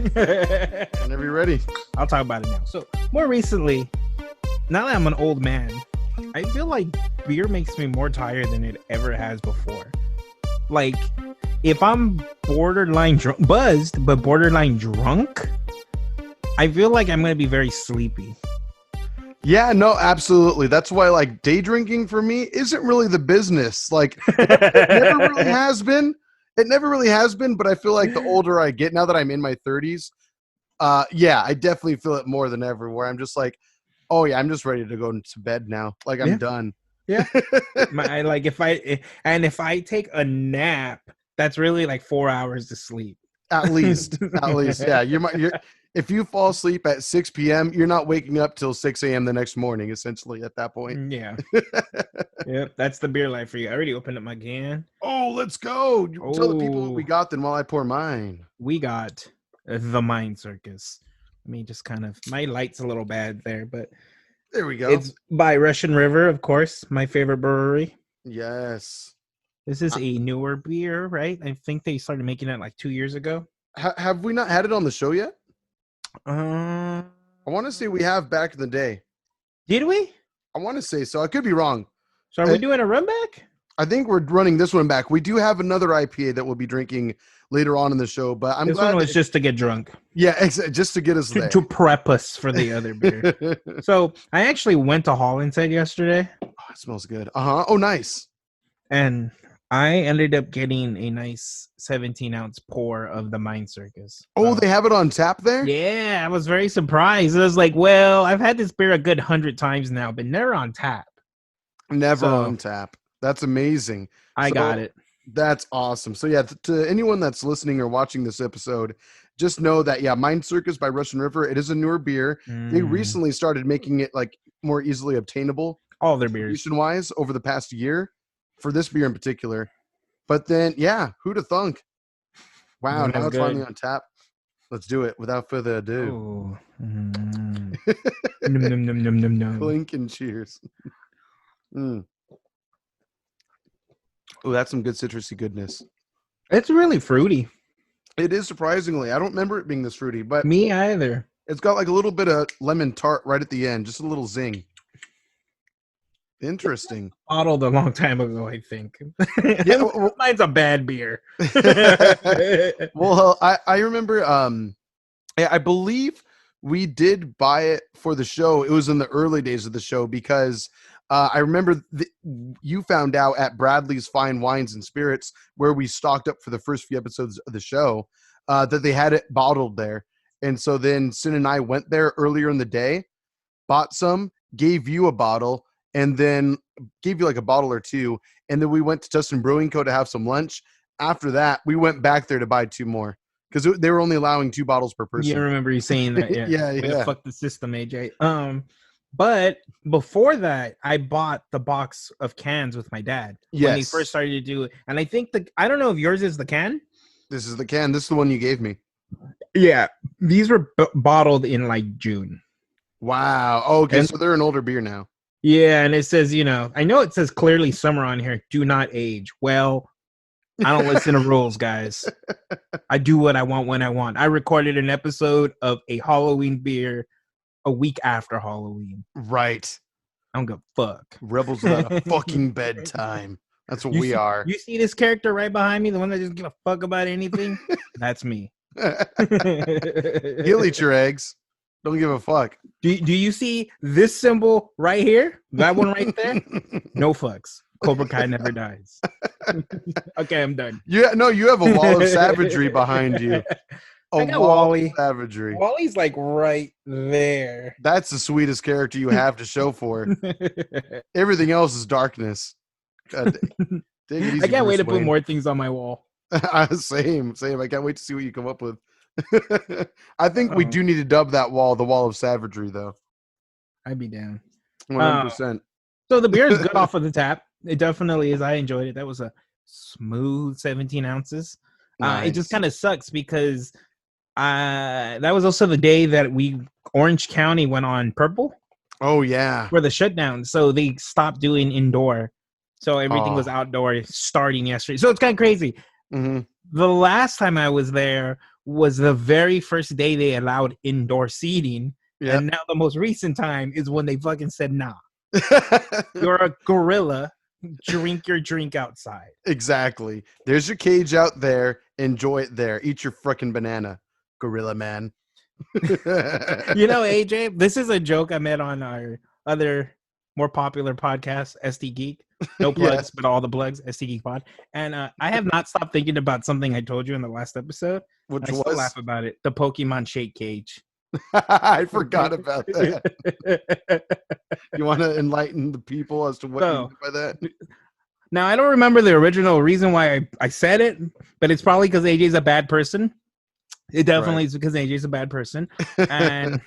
Whenever you're ready. I'll talk about it now. So, more recently, now that I'm an old man, I feel like beer makes me more tired than it ever has before. Like, if I'm borderline buzzed, but borderline drunk, I feel like I'm going to be very sleepy. Yeah, no, absolutely. That's why, like, day drinking for me isn't really the business. Like, it never really has been. It never really has been, but I feel like the older I get, now that I'm in my 30s, yeah, I definitely feel it more than ever, where I'm just like, oh, yeah, I'm just ready to go to bed now. Like, I'm done. Yeah. If I take a nap, that's really like 4 hours of sleep. At least. Yeah. If you fall asleep at 6 p.m., you're not waking up till 6 a.m. the next morning, essentially, at that point. Yeah. Yep, that's the beer life for you. I already opened up my can. Oh, let's go. Tell the people what we got then while I pour mine. We got the Mind Circus. Let me just my light's a little bad there, but there we go. It's by Russian River, of course, my favorite brewery. Yes. This is a newer beer, right? I think they started making it like 2 years ago. Have we not had it on the show yet? I want to say we have back in the day. Did we? I want to say so. I could be wrong. So are we doing a run back? I think we're running this one back. We do have another IPA that we'll be drinking later on in the show, but this one was just to get drunk. Yeah, just to get us there. To prep us for the other beer. So I actually went to Hollinshead yesterday. Oh, it smells good. Oh, nice. And I ended up getting a nice 17-ounce pour of the Mind Circus. Oh, they have it on tap there? Yeah, I was very surprised. I was like, well, I've had this beer a good 100 times now, but never on tap. Never on tap. That's amazing. I got it. That's awesome. So yeah, to anyone that's listening or watching this episode, just know that, yeah, Mind Circus by Russian River, it is a newer beer. They recently started making it like more easily obtainable. All their beers. Distribution-wise over the past year for this beer in particular. But then, yeah, who'd have thunk? Wow, now it's finally on tap. Let's do it without further ado. Num, num, num, num, num, num. Clink and cheers. Oh, that's some good citrusy goodness. It's really fruity. It is, surprisingly. I don't remember it being this fruity, but me either. It's got like a little bit of lemon tart right at the end, just a little zing. Interesting. Bottled a long time ago, I think. Yeah, mine's a bad beer. Well, I remember. I believe we did buy it for the show. It was in the early days of the show because I remember you found out at Bradley's Fine Wines and Spirits, where we stocked up for the first few episodes of the show, that they had it bottled there. And so then Sin and I went there earlier in the day, bought some, gave you a bottle, and then gave you like a bottle or two. And then we went to Tustin Brewing Co. to have some lunch. After that, we went back there to buy two more because they were only allowing 2 bottles per person. Yeah, I remember you saying that. Yeah. Yeah. Fuck the system, AJ. But before that, I bought the box of cans with my dad when he first started to do it. And I think I don't know if yours is the can. This is the can. This is the one you gave me. Yeah. These were bottled in like June. Wow. Okay. So they're an older beer now. Yeah. And it says, I know it says clearly summer on here. Do not age. Well, I don't listen to rules, guys. I do what I want when I want. I recorded an episode of a Halloween beer a week after Halloween. Right. I don't give a fuck. Rebels without a fucking bedtime. That's what we are. You see this character right behind me, the one that doesn't give a fuck about anything? That's me. He'll eat your eggs. Don't give a fuck. Do you see this symbol right here? That one right there? No fucks. Cobra Kai never dies. Okay, I'm done. You have a wall of savagery behind you. I got Wally. Of savagery. Wally's like right there. That's the sweetest character you have to show for. Everything else is darkness. God, take it easy, I can't wait to Wayne. put more things on my wall. Same. I can't wait to see what you come up with. I think we do need to dub that wall the wall of savagery, though. I'd be down. 100%. So the beer is good off of the tap. It definitely is. I enjoyed it. That was a smooth 17 ounces. Nice. It just kind of sucks because that was also the day that Orange County went on purple. Oh, yeah. For the shutdown. So they stopped doing indoor. So everything was outdoor starting yesterday. So it's kind of crazy. Mm-hmm. The last time I was there was the very first day they allowed indoor seating. Yeah. And now the most recent time is when they fucking said, nah, you're a gorilla. Drink your drink outside. Exactly. There's your cage out there. Enjoy it there. Eat your frickin' banana, gorilla man. You know, AJ, this is a joke I made on our other more popular podcast, SD Geek. No plugs, Yes. but all the plugs, SD Geek Pod. And I have not stopped thinking about something I told you in the last episode. Which I still was laugh about it. The Pokemon Shake Cage. I forgot about that. You want to enlighten the people as to what you mean by that? Now, I don't remember the original reason why I said it, but it's probably because AJ's a bad person. It definitely is because AJ's a bad person. And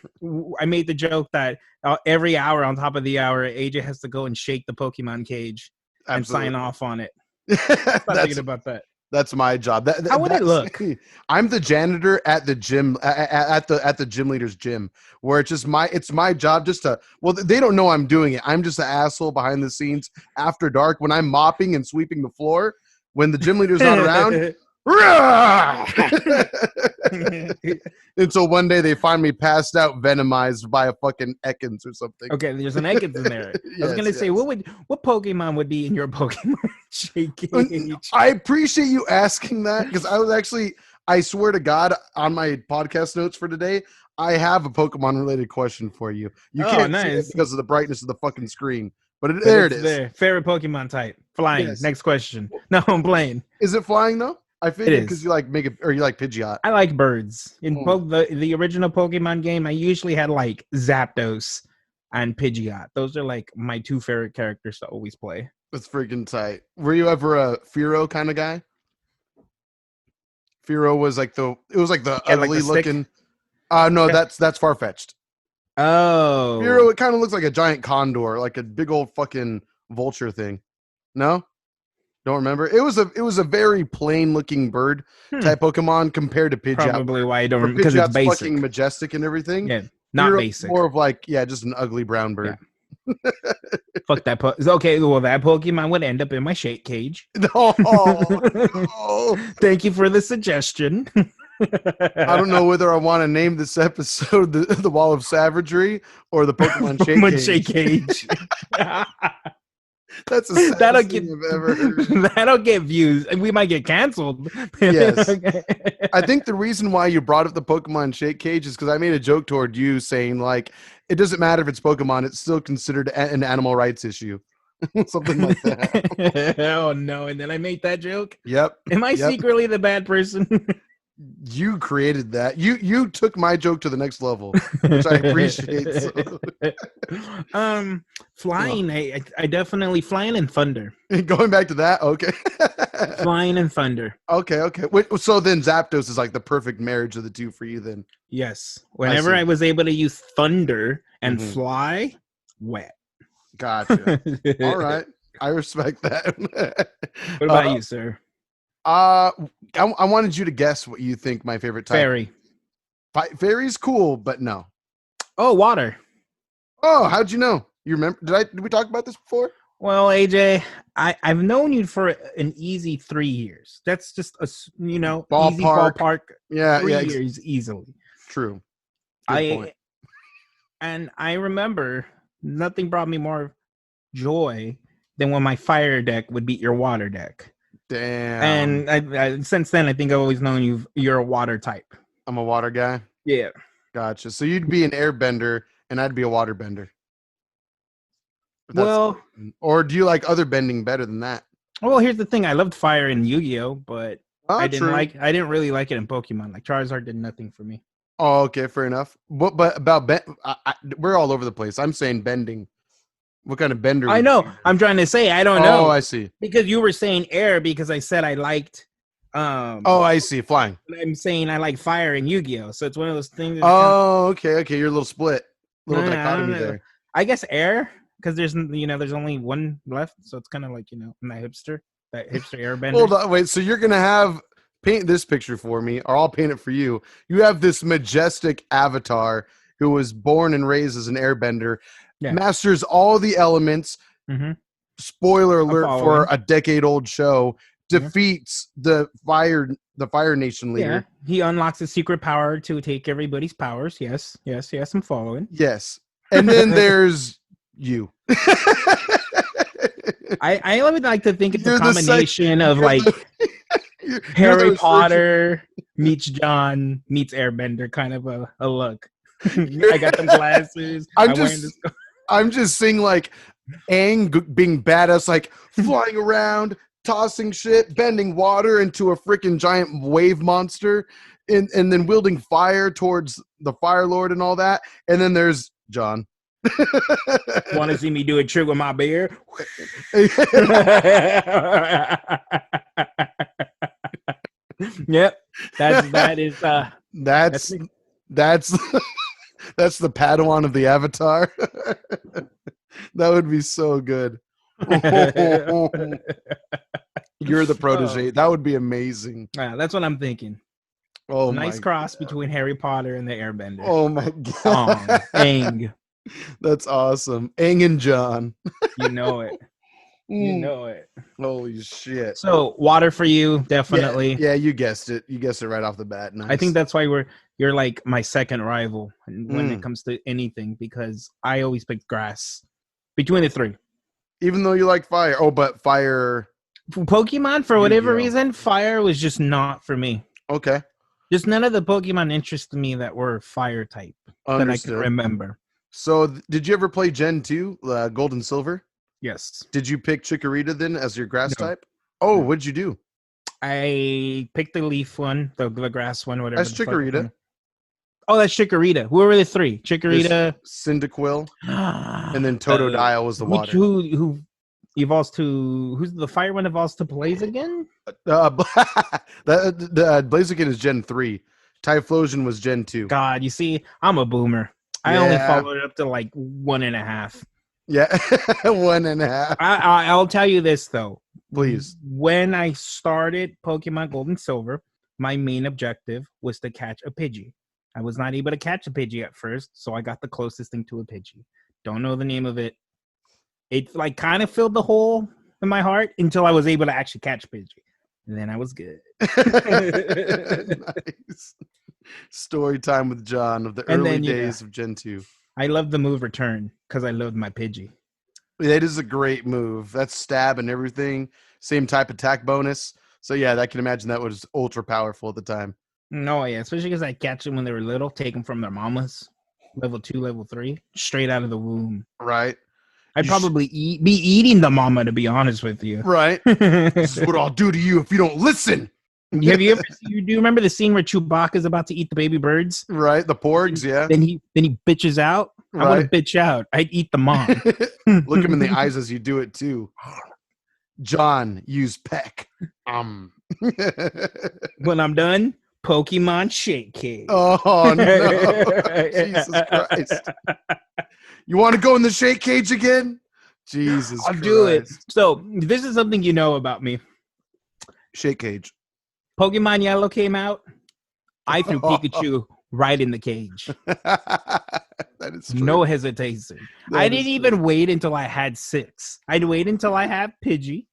I made the joke that every hour on top of the hour, AJ has to go and shake the Pokemon cage and sign off on it. I'm thinking about that. That's my job. How would it look? I'm the janitor at the gym, at the gym leader's gym, where it's my job just to. Well, they don't know I'm doing it. I'm just an asshole behind the scenes after dark when I'm mopping and sweeping the floor. When the gym leader's not around. And so one day they find me passed out, venomized by a fucking Ekans or something. Okay, there's an Ekans in there. I was gonna say, what Pokemon would be in your Pokemon Shake Cage? I appreciate you asking that because I swear to God, on my podcast notes for today, I have a Pokemon related question for you. You can't see it because of the brightness of the fucking screen. But there it is. There. Favorite Pokemon type. Flying. Yes. Next question. No, I'm playing. Is it flying though? I figured because you like Pidgeot. I like birds. In the original Pokemon game, I usually had like Zapdos and Pidgeot. Those are like my two favorite characters to always play. That's freaking tight. Were you ever a Fearow kind of guy? Fearow was like the ugly looking. No, that's Farfetch'd. Oh, Fearow, it kind of looks like a giant condor, like a big old fucking vulture thing. No, don't remember. It was a very plain looking bird type Pokemon compared to Pidgeot. Probably why I don't remember, because it's basic, fucking majestic and everything. Yeah, not Fearow basic. More of like just an ugly brown bird. Yeah. Fuck that. Okay, well that Pokemon would end up in my Shake Cage. No. Thank you for the suggestion. I don't know whether I want to name this episode the Wall of Savagery or the Pokemon Shake Cage. That's the saddest thing I've ever heard. That'll get views, and we might get canceled. Yes. I think the reason why you brought up the Pokemon Shake Cage is because I made a joke toward you saying, like, it doesn't matter if it's Pokemon, it's still considered an animal rights issue. Something like that. Oh, no. And then I made that joke? Yep. Am I secretly the bad person? You created that. You took my joke to the next level, which I appreciate. So. Flying. I definitely flying and thunder. Going back to that, okay. Flying and thunder. Okay. Wait, so then Zapdos is like the perfect marriage of the two for you then. Yes. Whenever I was able to use thunder and fly, wet. Gotcha. All right. I respect that. What about you, sir? I wanted you to guess what you think my favorite type. Fairy. Fairy's cool, but no. Oh, water. Oh, how'd you know? You remember? Did we talk about this before? Well, AJ, I've known you for an easy 3 years. That's just easy ballpark. Yeah, 3 years easily. True. Good point. And I remember nothing brought me more joy than when my fire deck would beat your water deck. Damn. And I since then, I think I've always known you're a water type. I'm a water guy. Yeah. Gotcha. So you'd be an airbender, and I'd be a water bender. Well, or do you like other bending better than that? Well, here's the thing: I loved fire in Yu-Gi-Oh, but I true. didn't really like it in Pokemon. Like Charizard did nothing for me. Oh, okay, fair enough. But about we're all over the place. I'm saying bending. What kind of bender? I know. I'm trying to say I don't know. Oh, I see. Because you were saying air because I said I liked. Oh, I see. Flying. I'm saying I like fire in Yu-Gi-Oh, so it's one of those things. Oh, okay. You're a little split, dichotomy there. I guess air because there's only one left, so it's kind of like I'm that hipster airbender. Hold on, wait. So you're gonna paint this picture for me, or I'll paint it for you. You have this majestic avatar who was born and raised as an airbender. Yeah. Masters all the elements. Mm-hmm. Spoiler alert for a decade-old show. defeats the Fire Nation Yeah, leader. he unlocks a secret power to take everybody's powers. Yes, I'm following. Yes. And then there's you. I would like to think it's a You're the combination of you're like you're Harry the Potter meets John meets Airbender kind of a look. I got them glasses. I'm just seeing like Aang being badass, like flying around, tossing shit, bending water into a freaking giant wave monster, and then wielding fire towards the Fire Lord and all that. And then there's John. Want to see me do a trick with my bear? Yep, that is that's that's the Padawan of the Avatar. That would be so good. You're the protege. That would be amazing. That's what I'm thinking. Oh, nice cross between Harry Potter and the Airbender. Oh my god, Aang. That's awesome. Aang and John. You know it. You know it. Holy shit. So water for you, definitely. Yeah, you guessed it. You guessed it right off the bat. Nice. I think that's why you're like my second rival when it comes to anything, because I always pick grass between the three. Even though you like fire. Oh, but fire. Pokemon, for whatever reason, fire was just not for me. Okay. Just none of the Pokemon interested me that were fire type that I can remember. So did you ever play Gen 2, Gold and Silver? Yes. Did you pick Chikorita then as your grass type? Oh, what'd you do? I picked the leaf one, the grass one, whatever. That's Chikorita. Oh, that's Chikorita. Who were the three? Chikorita, Cyndaquil, and then Totodile was the water. Who evolves to? Who's the fire one? Evolves to Blaziken. Blaziken is Gen 3. Typhlosion was Gen 2. God, you see, I'm a boomer. I only followed it up to like 1.5. Yeah, 1.5. I'll tell you this though. Please. When I started Pokemon Gold and Silver, my main objective was to catch a Pidgey. I was not able to catch a Pidgey at first, so I got the closest thing to a Pidgey. Don't know the name of it. It like kind of filled the hole in my heart until I was able to actually catch Pidgey. And then I was good. Nice. Story time with John of the early days of Gen 2. I love the move Return because I loved my Pidgey. It is a great move. That's stab and everything. Same type attack bonus. So yeah, I can imagine that was ultra powerful at the time. No, yeah, especially because I catch them when they were little, take them from their mamas, level 2, level 3, straight out of the womb. Right. I'd probably be eating the mama, to be honest with you. Right. This is what I'll do to you if you don't listen. Do you remember the scene where Chewbacca's about to eat the baby birds? Right, the porgs, yeah. Then he bitches out. I want to bitch out. I'd eat the mom. Look him in the eyes as you do it too. John, use peck. When I'm done, Pokemon Shake Cage. Oh no! Jesus Christ! You want to go in the Shake Cage again? Jesus, I'll do it. So this is something you know about me. Shake Cage. Pokemon Yellow came out. I threw Pikachu right in the cage. That is true. No hesitation. I didn't even wait until I had 6. I'd wait until I had Pidgey.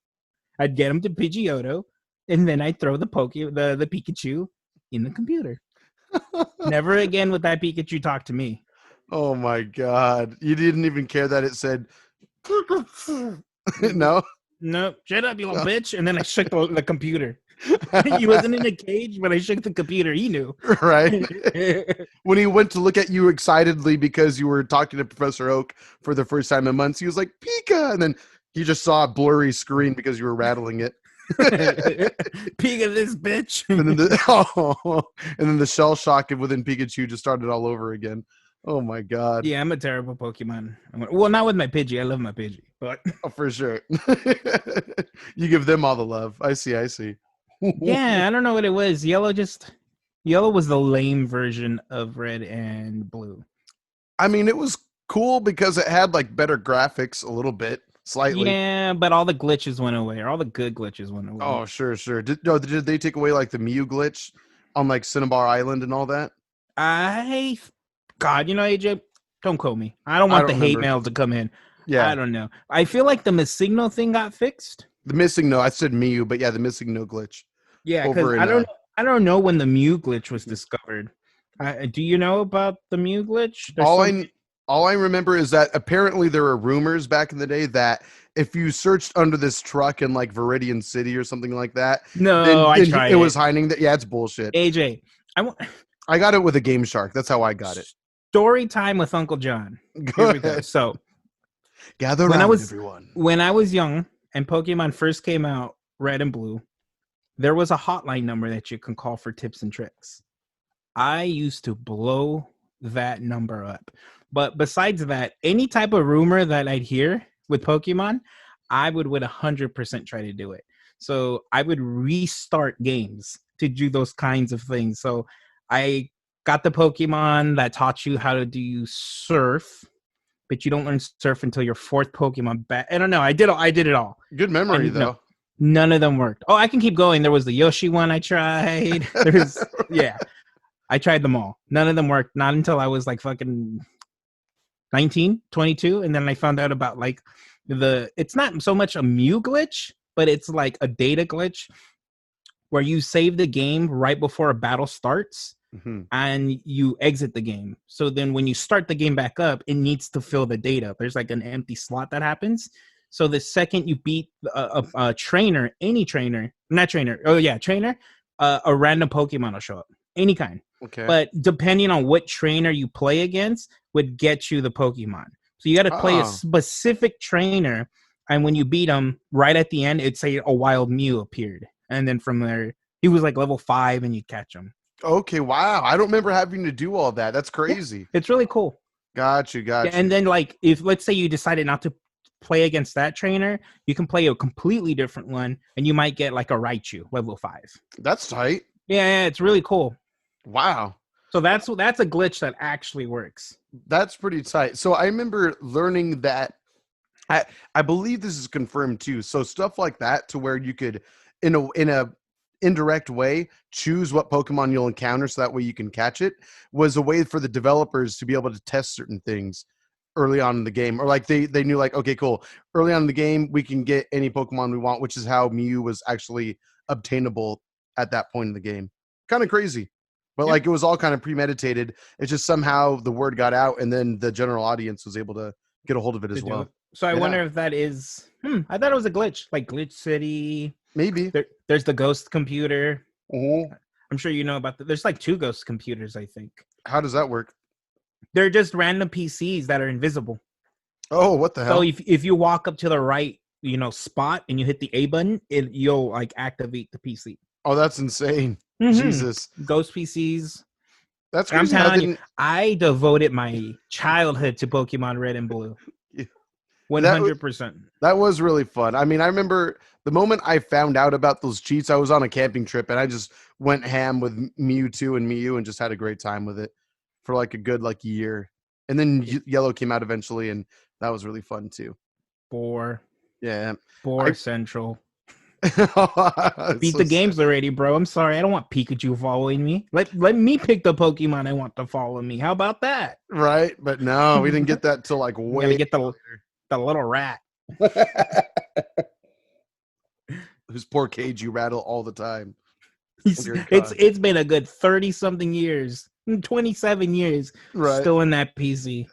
I'd get him to Pidgeotto, and then I'd throw the Pikachu in the computer. Never again would that Pikachu talk to me. Oh my God! You didn't even care that it said no. No, shut up, you little bitch! And then I shook the computer. He wasn't in a cage, but I shook the computer. He knew. Right. When he went to look at you excitedly because you were talking to Professor Oak for the first time in months, he was like, Pika! And then he just saw a blurry screen because you were rattling it. Pika this bitch. And then the shell shock within Pikachu just started all over again. Oh my God. Yeah, I'm a terrible Pokemon. Well, not with my Pidgey. I love my Pidgey, but for sure. You give them all the love. I see. Yeah, I don't know what it was. Yellow was the lame version of Red and Blue. I mean, it was cool because it had like better graphics a little bit, slightly. Yeah, but all the glitches went away, or all the good glitches went away. Oh, sure. Did they take away like the Mew glitch on like Cinnabar Island and all that? God, AJ, don't quote me. I don't want the hate mail to come in. Yeah. I don't know. I feel like the Messigno thing got fixed. The missing no, I said Mew, but yeah, the missing no glitch. Yeah, because Over in I don't know when the Mew glitch was discovered. Do you know about the Mew glitch? There's all some. all I remember is that apparently there were rumors back in the day that if you searched under this truck in like Viridian City or something like that, No, I then tried it it. was hiding that. Yeah, it's bullshit. AJ, I want I got it with a Game Shark. That's how I got it. story time with Uncle John. Go Here we go. ahead. So Gather when around, everyone. when I was young and Pokemon first came out, Red and Blue, there was a hotline number that you can call for tips and tricks. I used to blow that number up. But besides that, any type of rumor that I'd hear with Pokemon, I would 100% try to do it. So I would restart games to do those kinds of things. So I got the Pokemon that taught you how to do surf, but you don't learn surf until your fourth Pokemon back. I don't know. I did it all. Good memory, And though. None of them worked. Oh, I can keep going. There was the Yoshi one I tried. There's yeah. I tried them all. None of them worked. Not until I was like fucking 19, 22. And then I found out about like it's not so much a Mew glitch, but it's like a data glitch where you save the game right before a battle starts and you exit the game. So then when you start the game back up, it needs to fill the data. There's like an empty slot that happens. So the second you beat a trainer, any trainer, not trainer, trainer, a random Pokemon will show up, any kind. Okay. But depending on what trainer you play against would get you the Pokemon. So you got to play a specific trainer, and when you beat him, right at the end, it'd say a wild Mew appeared. And then from there, he was like level 5, and you'd catch him. Okay, wow. I don't remember having to do all that. That's crazy. Yeah, it's really cool. Got you. And then, like, if let's say you decided not to play against that trainer, you can play a completely different one, and you might get like a Raichu, level 5. That's tight. Yeah, it's really cool. Wow. So that's a glitch that actually works. That's pretty tight. So I remember learning that. I believe this is confirmed too. So stuff like that, to where you could, in a indirect way, choose what Pokemon you'll encounter, so that way you can catch it, was a way for the developers to be able to test certain things early on in the game. Or like they knew, like, okay, cool, early on in the game we can get any Pokemon we want, which is how Mew was actually obtainable at that point in the game. Kind of crazy. But like, it was all kind of premeditated. It's just somehow the word got out, and then the general audience was able to get a hold of it as well. So I wonder if that is. I thought it was a glitch, like Glitch City. Maybe there's the ghost computer. Mm-hmm. I'm sure you know about that. There's like 2 ghost computers, I think. How does that work? They're just random PCs that are invisible. Oh, what the hell? So if you walk up to the right, spot, and you hit the A button, you'll like activate the PC. Oh, that's insane. Jesus. Ghost PCs. That's crazy. I'm telling you, I devoted my childhood to Pokemon Red and Blue. 100%. That was really fun. I mean, I remember the moment I found out about those cheats, I was on a camping trip, and I just went ham with Mewtwo and Mew and just had a great time with it for like a good year. And then Yellow came out eventually, and that was really fun too. Boar Central. Beat the games already, bro. I'm sorry. I don't want Pikachu following me. Let me pick the Pokemon I want to follow me. How about that? Right, but no, we didn't get that till like way. We get the little rat. Whose poor cage you rattle all the time. It's been a good 30-something years, 27 years, right? Still in that PC.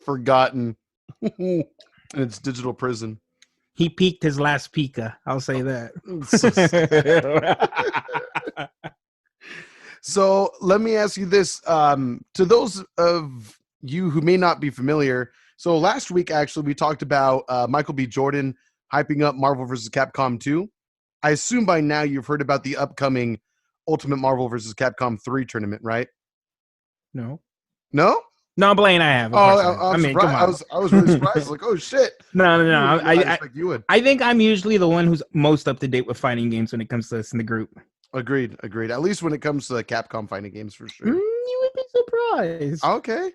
Forgotten. In its digital prison. He peaked his last Pika. I'll say that. So let me ask you this. To those of you who may not be familiar, so last week, actually, we talked about Michael B. Jordan hyping up Marvel vs. Capcom 2. I assume by now you've heard about the upcoming Ultimate Marvel vs. Capcom 3 tournament, right? No? No, Blaine, I have. I mean, come on. I was really surprised. Like, oh shit. No. I expect you would. I think I'm usually the one who's most up to date with fighting games when it comes to this in the group. Agreed. At least when it comes to the Capcom fighting games, for sure. You would be surprised. Okay.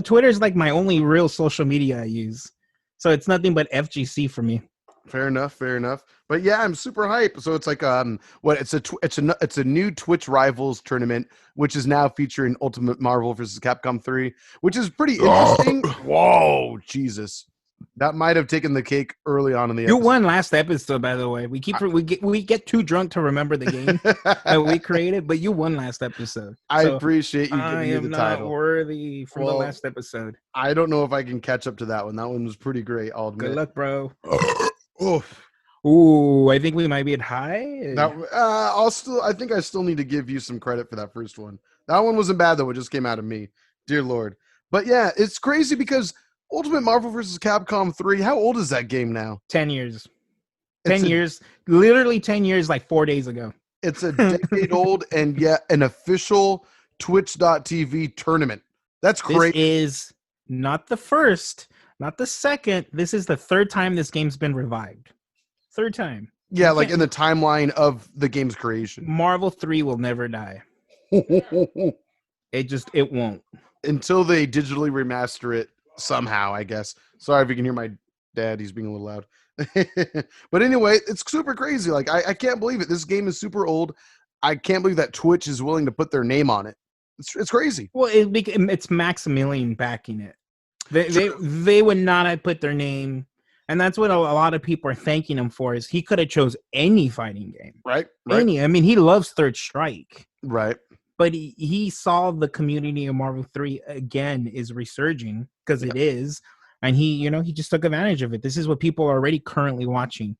Twitter's like my only real social media I use, so it's nothing but FGC for me. Fair enough. But yeah, I'm super hyped. So it's like it's a new Twitch Rivals tournament, which is now featuring Ultimate Marvel vs. Capcom 3, which is pretty interesting. Whoa, Jesus. That might have taken the cake early on in the You episode. won last episode, by the way. We get too drunk to remember the game that we created, but you won last episode. I So appreciate you I giving me am the not title. worthy from the Well, last episode. I don't know if I can catch up to that one. That one was pretty great. I'll admit. Good luck, bro. Oof. Ooh, I think we might be at high. I think I still need to give you some credit for that first one. That one wasn't bad though. It just came out of me. Dear Lord. But yeah, it's crazy because Ultimate Marvel vs. Capcom 3, how old is that game now? 10 years. It's 10 years. Literally 10 years, like 4 days ago. It's a decade old and yet an official Twitch.tv tournament. That's This great. is not the first, not the second. This is the third time this game's been revived. Third time. Yeah, like in the timeline of the game's creation. Marvel 3 will never die. It won't. Until they digitally remaster it somehow, I guess. Sorry if you can hear my dad. He's being a little loud. But anyway, it's super crazy. Like, I can't believe it. This game is super old. I can't believe that Twitch is willing to put their name on it. It's crazy. Well, it's Maximilian backing it. They would not have put their name, and that's what a lot of people are thanking him for. Is he could have chose any fighting game, Right? any. I mean, he loves Third Strike, Right. but he saw the community of Marvel 3 again is resurging because it is, and he just took advantage of it. This is what people are already currently watching.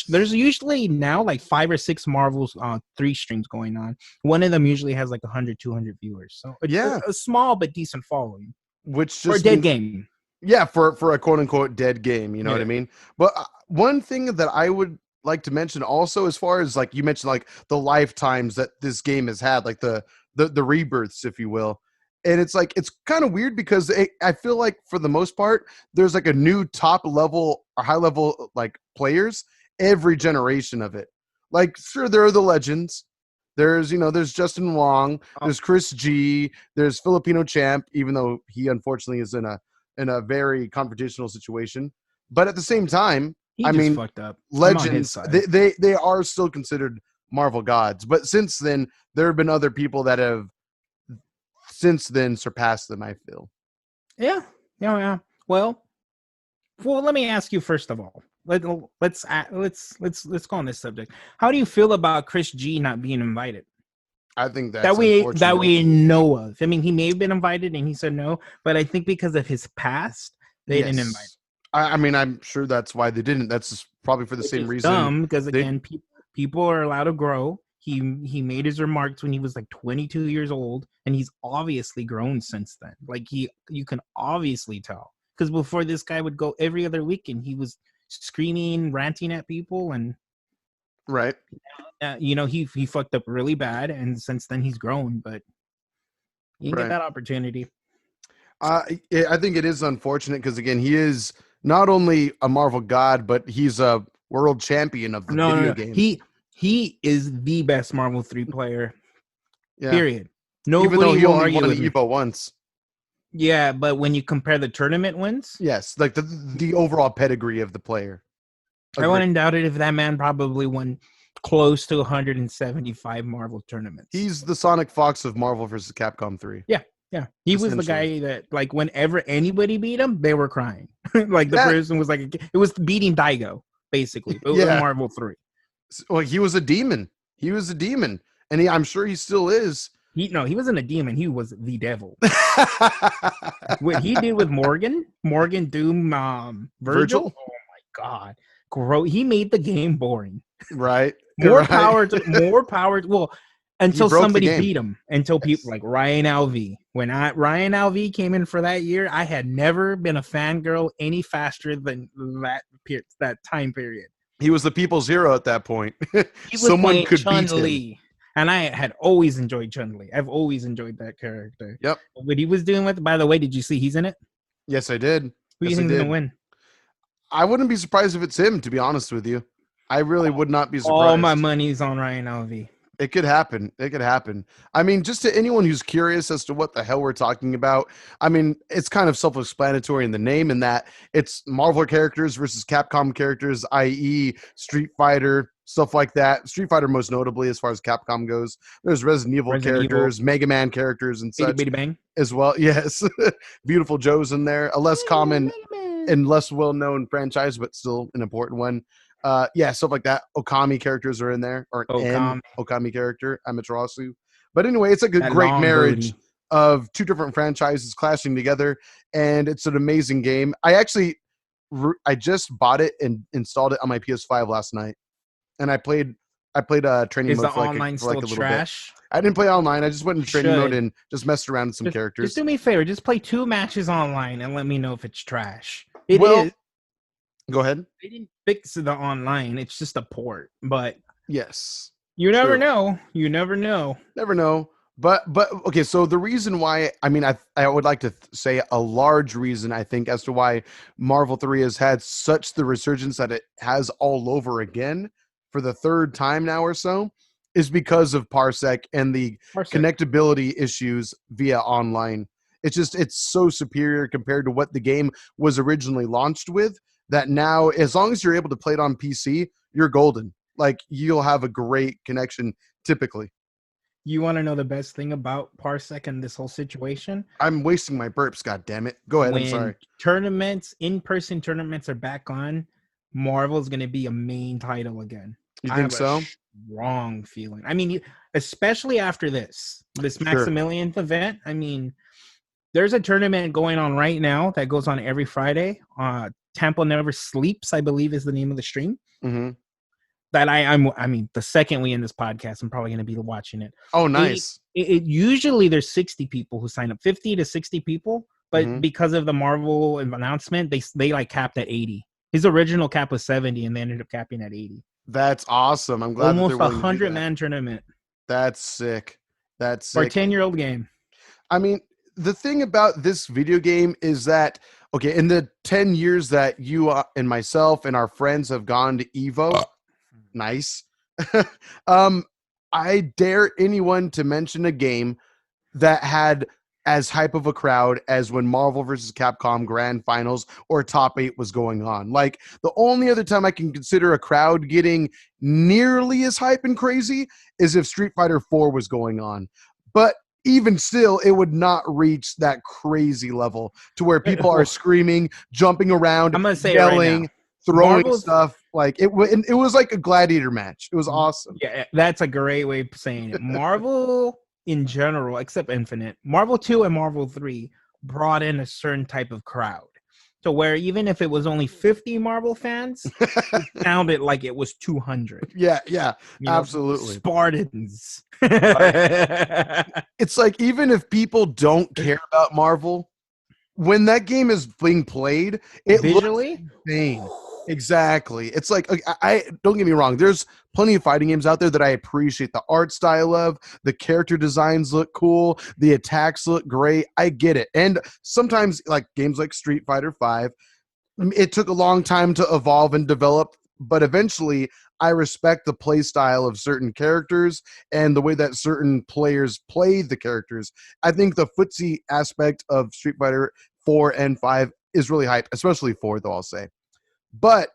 There's usually now like 5 or 6 Marvel's 3 streams going on. One of them usually has like 100, 200 viewers. So a small but decent following. Which For a just dead game. Yeah, for a quote unquote dead game, you know what I mean? But one thing that I would like to mention also, as far as like you mentioned, like the lifetimes that this game has had, like the rebirths, if you will. And it's like, it's kind of weird because I feel like for the most part, there's like a new top level or high level like players every generation of it. Like, sure, there are the legends. There's Justin Wong, there's Chris G, there's Filipino Champ, even though he unfortunately is in a very confrontational situation. But at the same time, I mean, fucked up. legends, they are still considered Marvel gods. But since then, there have been other people that have since then surpassed them, I feel. Yeah. Well, let me ask you first of all. Let's go on this subject. How do you feel about Chris G not being invited? I think that we know of. I mean, he may have been invited and he said no, but I think because of his past, they didn't invite him. I mean, I'm sure that's why they didn't. That's probably for the same reason. Dumb, because again, people are allowed to grow. He made his remarks when he was like 22 years old, and he's obviously grown since then. Like you can obviously tell, because before this guy would go every other weekend, he was screaming, ranting at people, and right. He fucked up really bad, and since then he's grown, but he didn't get that opportunity. I think it is unfortunate because again, he is not only a Marvel god, but he's a world champion of the video game. He is the best Marvel 3 player. Yeah. Period. Nobody even though he only won an Evo once. Yeah, but when you compare the tournament wins, yes, like the overall pedigree of the player. I wouldn't doubt it if that man probably won close to 175 Marvel tournaments. He's the Sonic Fox of Marvel vs. Capcom 3. Yeah. He was the guy that, like, whenever anybody beat him, they were crying. Like the person was like, it was beating Daigo, basically. It was Marvel 3. Well, he was a demon. And I'm sure he still is. He wasn't a demon. He was the devil. What he did with Morgan Doom, Virgil. Oh my God, he made the game boring. Right. More power. Well, until somebody beat him. Until people like Ryan Alvey. When Ryan Alvey came in for that year, I had never been a fangirl any faster than that time period. He was the people's hero at that point. Someone could beat him. And I had always enjoyed Chun-Li. I've always enjoyed that character. Yep. What he was doing with, by the way, did you see he's in it? Yes, I did. Who do you think is going to win? I wouldn't be surprised if it's him, to be honest with you. I really would not be surprised. All my money's on Ryan Alvey. It could happen. I mean, just to anyone who's curious as to what the hell we're talking about, I mean, it's kind of self-explanatory in the name in that it's Marvel characters versus Capcom characters, i.e. Street Fighter, stuff like that. Street Fighter most notably as far as Capcom goes. There's Resident Evil characters, Mega Man characters and such Bitty Bang. as well. Yes. Beautiful Joe's in there. A less common and less well-known franchise, but still an important one. Yeah, stuff like that. Okami characters are in there, or an Okami character, Amaterasu. But anyway, it's like a That great long marriage booty. of two different franchises clashing together, and it's an amazing game. I just bought it and installed it on my PS5 last night, and I played training Is mode the for online for like still a little trash? bit. I didn't play online. I just went into training mode Should. and just messed around with some Just characters. do me a favor. Just play 2 matches online and let me know if it's trash. It Well, is. Go ahead. They didn't fix the online. It's just a port. But Yes. you never True. know. You never know. Never know. But okay, so the reason why, I mean, I would like to say a large reason, I think, as to why Marvel 3 has had such the resurgence that it has all over again for the third time now or so, is because of Parsec and the connectability issues via online. It's so superior compared to what the game was originally launched with, that now, as long as you're able to play it on PC, you're golden. Like, you'll have a great connection typically. You want to know the best thing about Parsec and this whole situation? I'm wasting my burps, god damn it. Go ahead, When I'm sorry. tournaments, in-person tournaments are back on, Marvel's going to be a main title again. You think so? Strong feeling. I mean, especially after this Maximilian event. I mean, there's a tournament going on right now that goes on every Friday. Temple Never Sleeps, I believe, is the name of the stream. Mm-hmm. That I mean, the second we end this podcast, I'm probably going to be watching it. Oh, nice. It usually there's 60 people who sign up, 50 to 60 people, but because of the Marvel announcement, they like capped at 80. His original cap was 70, and they ended up capping at 80. That's awesome. I'm glad almost 100-man tournament. That's sick. That's sick. For a sick. 10-year-old game. I mean, the thing about this video game is that, okay, in the 10 years that you and myself and our friends have gone to Evo, nice. I dare anyone to mention a game that had as hype of a crowd as when Marvel vs. Capcom Grand Finals or Top 8 was going on. Like, the only other time I can consider a crowd getting nearly as hype and crazy is if Street Fighter 4 was going on. But even still, it would not reach that crazy level to where people are screaming, jumping around, I'm gonna say yelling, right throwing stuff. Like, it was like a gladiator match. It was awesome. Yeah, that's a great way of saying it. Marvel in general, except Infinite, Marvel 2 and Marvel 3 brought in a certain type of crowd. So where even if it was only 50 Marvel fans, it sounded like it was 200. Yeah, absolutely. Spartans. It's like, even if people don't care about Marvel, when that game is being played, it visually looks insane. Exactly. It's like, I don't get me wrong, there's plenty of fighting games out there that I appreciate the art style of, the character designs look cool, the attacks look great. I get it. And sometimes, like games like Street Fighter 5, it took a long time to evolve and develop, but eventually I respect the play style of certain characters and the way that certain players play the characters. I think the footsie aspect of Street Fighter 4 and 5 is really hype, especially 4, though, I'll say. But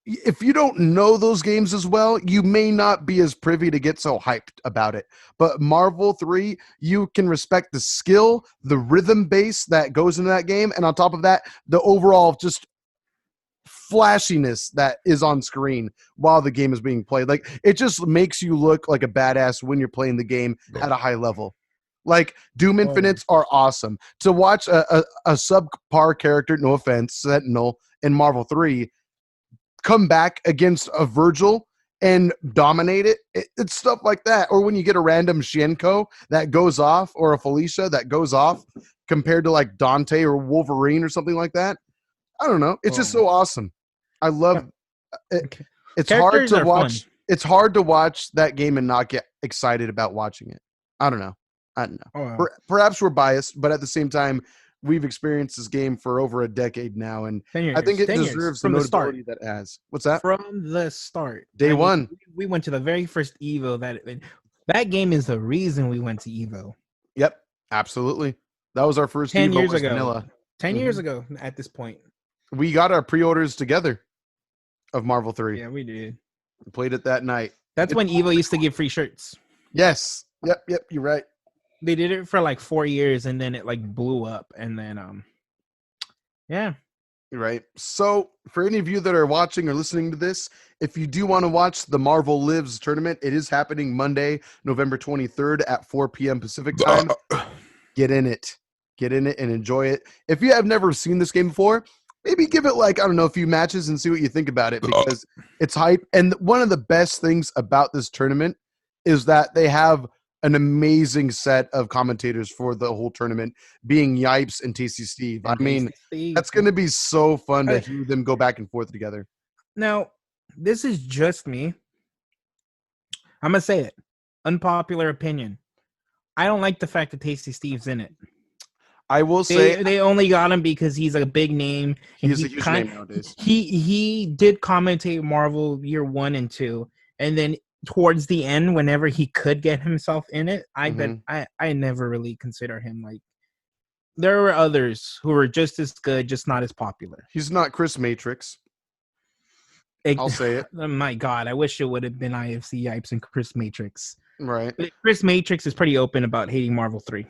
if you don't know those games as well, you may not be as privy to get so hyped about it. But Marvel 3, you can respect the skill, the rhythm base that goes into that game, and on top of that, the overall just flashiness that is on screen while the game is being played. Like, it just makes you look like a badass when you're playing the game at a high level. Like, Doom Infinites are awesome. To watch a subpar character, no offense, Sentinel in Marvel 3, come back against a Virgil and dominate it, it's stuff like that. Or when you get a random Shenko that goes off, or a Felicia that goes off, compared to like Dante or Wolverine or something like that. I don't know. It's just so awesome. I love it. It's hard to watch. Fun. It's hard to watch that game and not get excited about watching it. I don't know. Oh, wow. Perhaps we're biased, but at the same time, we've experienced this game for over a decade now, and I think it deserves the notability that it has. What's that? From the start, day one, we went to the very first Evo. That game is the reason we went to Evo. Yep, absolutely. That was our first 10 Evo years ago. Vanilla. 10 years ago at this point. We got our pre-orders together of Marvel 3. Yeah, we did. We played it that night. That's when Evo used to give free shirts. Yes. Yep. You're right. They did it for like 4 years, and then it like blew up, and then yeah. Right. So, for any of you that are watching or listening to this, if you do want to watch the Marvel Lives tournament, it is happening Monday, November 23rd at 4 p.m. Pacific time. Get in it. Get in it and enjoy it. If you have never seen this game before, maybe give it like, I don't know, a few matches and see what you think about it because it's hype. And one of the best things about this tournament is that they have an amazing set of commentators for the whole tournament, being Yipes and Tasty Steve. I mean, that's going to be so fun to hear them go back and forth together. Now, this is just me. I'm going to say it. Unpopular opinion. I don't like the fact that Tasty Steve's in it. I will say they only got him because he's a big name. He's a huge name nowadays. He did commentate Marvel year 1 and 2, and then towards the end, whenever he could get himself in it, I never really consider him like. There were others who were just as good, just not as popular. He's not Chris Matrix. I'll say it. Oh my God, I wish it would have been IFC Yipes and Chris Matrix. Right. But Chris Matrix is pretty open about hating Marvel 3.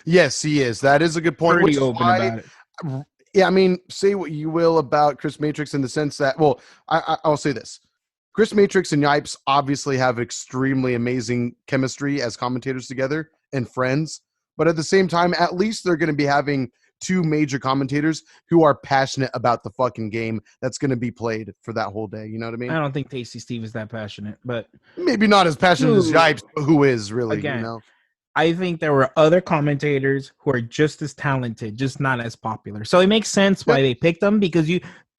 Yes, he is. That is a good point. Pretty open about it. Yeah, I mean, say what you will about Chris Matrix in the sense that, well, I'll say this. Chris Matrix and Yipes obviously have extremely amazing chemistry as commentators together and friends. But at the same time, at least they're going to be having two major commentators who are passionate about the fucking game that's going to be played for that whole day. You know what I mean? I don't think Tasty Steve is that passionate, but maybe not as passionate as Yipes, but who is really, again, you know? I think there were other commentators who are just as talented, just not as popular. So it makes sense why they picked them because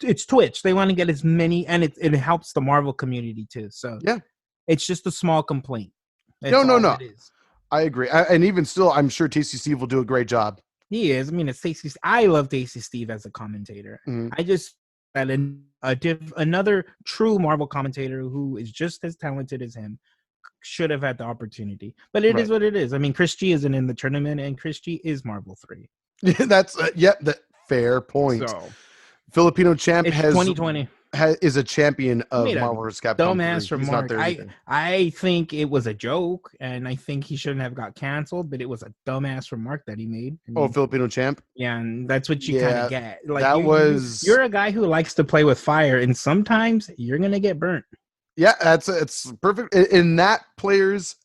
it's Twitch. They want to get as many, and it helps the Marvel community too. So yeah, it's just a small complaint. No. I agree. And even still, I'm sure Tasty Steve will do a great job. He is. I mean, it's Tasty. I love Tasty Steve as a commentator. Mm-hmm. I just that another true Marvel commentator who is just as talented as him should have had the opportunity. But it is what it is. I mean, Chris G isn't in the tournament, and Chris G is Marvel 3. That's that fair point. So, Filipino champ has 2020 is a champion of Marvel vs. Capcom. Dumbass remark. I think it was a joke, and I think he shouldn't have got canceled. But it was a dumbass remark that he made. I mean, Filipino champ. Yeah, and that's what you kind of get. Like you're a guy who likes to play with fire, and sometimes you're gonna get burnt. Yeah, it's perfect in that player's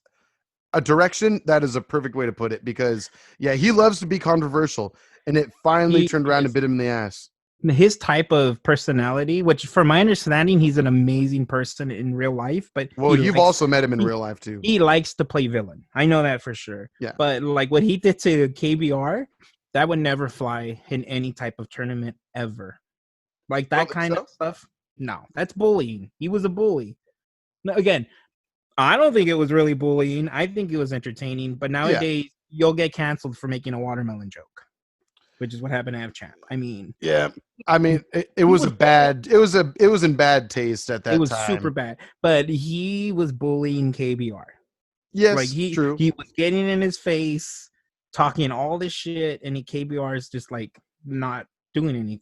a direction. That is a perfect way to put it because he loves to be controversial, and it finally turned around and bit him in the ass. His type of personality, which from my understanding, he's an amazing person in real life. But you've also met him in real life too. He likes to play villain. I know that for sure. Yeah. But like what he did to KBR, that would never fly in any type of tournament ever. Like that kind of stuff. No, that's bullying. He was a bully. No, again, I don't think it was really bullying. I think it was entertaining. But nowadays, you'll get canceled for making a watermelon joke, which is what happened to F-Champ. I mean, it was a bad. It was in bad taste at that time. It was super bad. But he was bullying KBR. Yes, like true. He was getting in his face, talking all this shit, and KBR is just like not doing anything.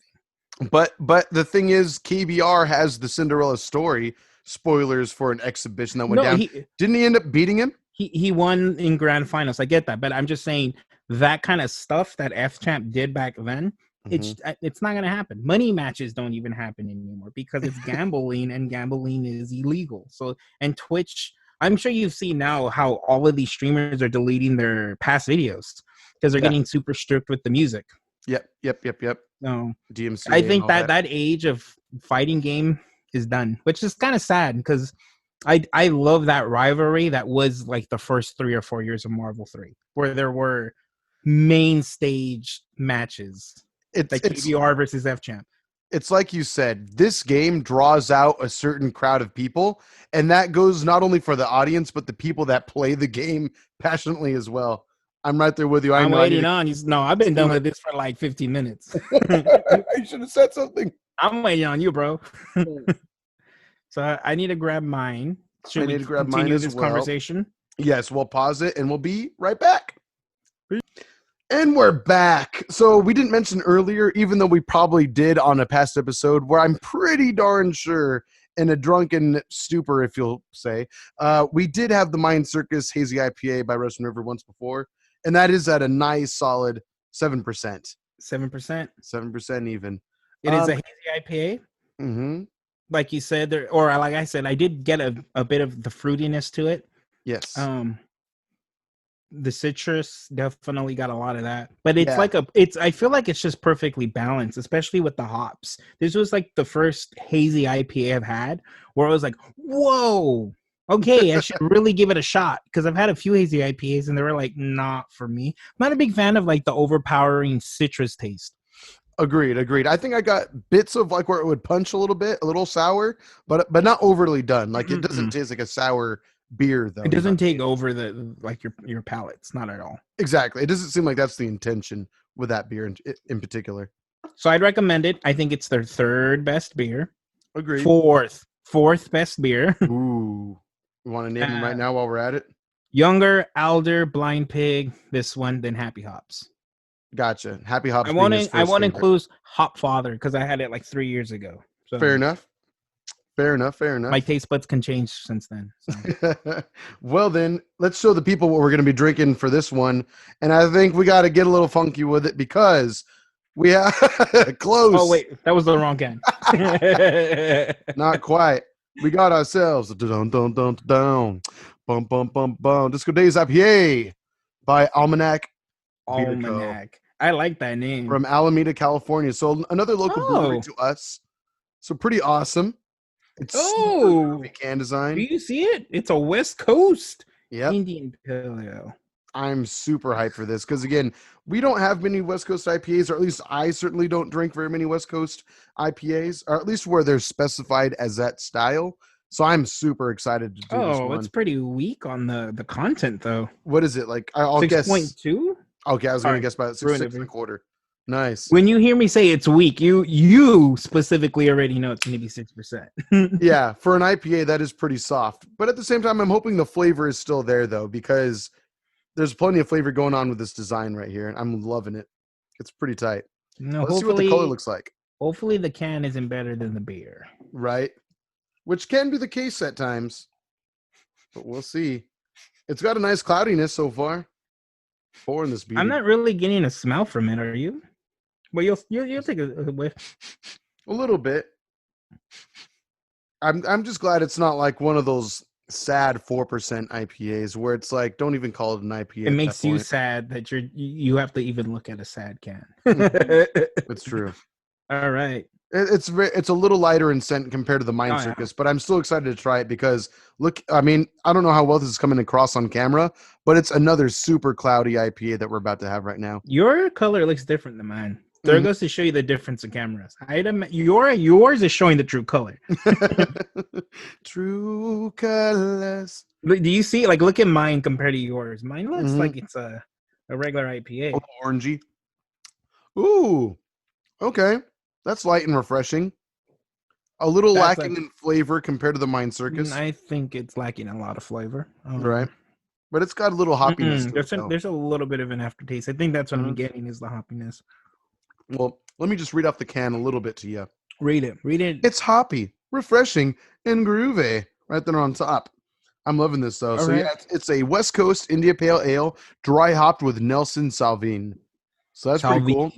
But the thing is, KBR has the Cinderella story. Spoilers for an exhibition that went down. Didn't he end up beating him? He won in grand finals. I get that, but I'm just saying that kind of stuff that F-Champ did back then, it's not going to happen. Money matches don't even happen anymore because it's gambling, and gambling is illegal. So, and Twitch, I'm sure you've seen now how all of these streamers are deleting their past videos because they're getting super strict with the music. Yep. So DMC. I think that age of fighting game is done, which is kind of sad because I love that rivalry that was like the first 3 or 4 years of Marvel 3, where there were main stage matches. It's like KBR versus F-Champ. It's like you said, this game draws out a certain crowd of people, and that goes not only for the audience, but the people that play the game passionately as well. I'm right there with you. I'm waiting on you. No, I've been done with this for like 15 minutes. I should have said something. I'm waiting on you, bro. So I need to grab mine. Should we continue this conversation? Yes, we'll pause it and we'll be right back. And we're back. So we didn't mention earlier, even though we probably did on a past episode, where I'm pretty darn sure in a drunken stupor, if you'll say, we did have the Mind Circus Hazy IPA by Russian River once before, and that is at a nice solid 7%. 7%. 7% even. It is a hazy IPA. Mm-hmm. Like you said, or like I said, I did get a bit of the fruitiness to it. Yes. The citrus definitely got a lot of that, but it's Yeah. I feel like it's just perfectly balanced, especially with the hops. This was like the first hazy IPA I've had where I was like, whoa, okay, I should really give it a shot, because I've had a few hazy IPAs and they were like, not for me. I'm not a big fan of like the overpowering citrus taste. Agreed. I think I got bits of like where it would punch a little bit, a little sour, but not overly done. Like it doesn't taste like a sour beer though. It doesn't take over the like your palates, not at all. Exactly. It doesn't seem like that's the intention with that beer in particular. So I'd recommend it. I think it's their third best beer. Agreed. Fourth best beer. Ooh. You want to name them right now while we're at it? Younger, Alder, Blind Pig, this one, then Happy Hops. Gotcha. Happy Hops. I want to include Hop Father because I had it like 3 years ago. So fair enough. My taste buds can change since then. So. Well, then let's show the people what we're going to be drinking for this one. And I think we got to get a little funky with it because we have close. Oh, wait, that was the wrong can. Not quite. We got ourselves dun, dun, dun, dun, bum, bum, bum, bum. Disco Days IPA by Almanac. Almanac. I like that name. From Alameda, California. So another local brewery to us. So pretty awesome. It's can design. Do you see it? It's a West Coast Indian Pale Ale. I'm super hyped for this because, again, we don't have many West Coast IPAs, or at least I certainly don't drink very many West Coast IPAs, or at least where they're specified as that style. So I'm super excited to do this one. It's pretty weak on the content, though. What is it? Like, I'll guess 6.2? Okay, I was going to guess about 6.25. Nice. When you hear me say it's weak, you specifically already know it's going to be 6%. Yeah, for an IPA, that is pretty soft. But at the same time, I'm hoping the flavor is still there, though, because there's plenty of flavor going on with this design right here, and I'm loving it. It's pretty tight. No, let's see what the color looks like. Hopefully the can isn't better than the beer. Right. Which can be the case at times. But we'll see. It's got a nice cloudiness so far. Pouring this beer. I'm not really getting a smell from it, are you? Well, you'll take a whiff. A little bit. I'm just glad it's not like one of those sad 4% IPAs where it's like, don't even call it an IPA. It makes you sad that you have to even look at a sad can. It's true. All right. It's a little lighter in scent compared to the Mind Circus, but I'm still excited to try it because look, I mean, I don't know how well this is coming across on camera, but it's another super cloudy IPA that we're about to have right now. Your color looks different than mine. There goes to show you the difference in cameras. Yours is showing the true color. True colors. Do you see? Like, look at mine compared to yours. Mine looks like it's a regular IPA. A orangey. Ooh. Okay. That's light and refreshing. A little lacking in flavor compared to the Mind Circus. I think it's lacking a lot of flavor. Right. But it's got a little hoppiness. There's a little bit of an aftertaste. I think that's what I'm getting is the hoppiness. Well, let me just read off the can a little bit to you. Read it. It's hoppy, refreshing, and groovy. Right there on top. I'm loving this, though. It's a West Coast India Pale Ale, dry hopped with Nelson Sauvin. So that's pretty cool.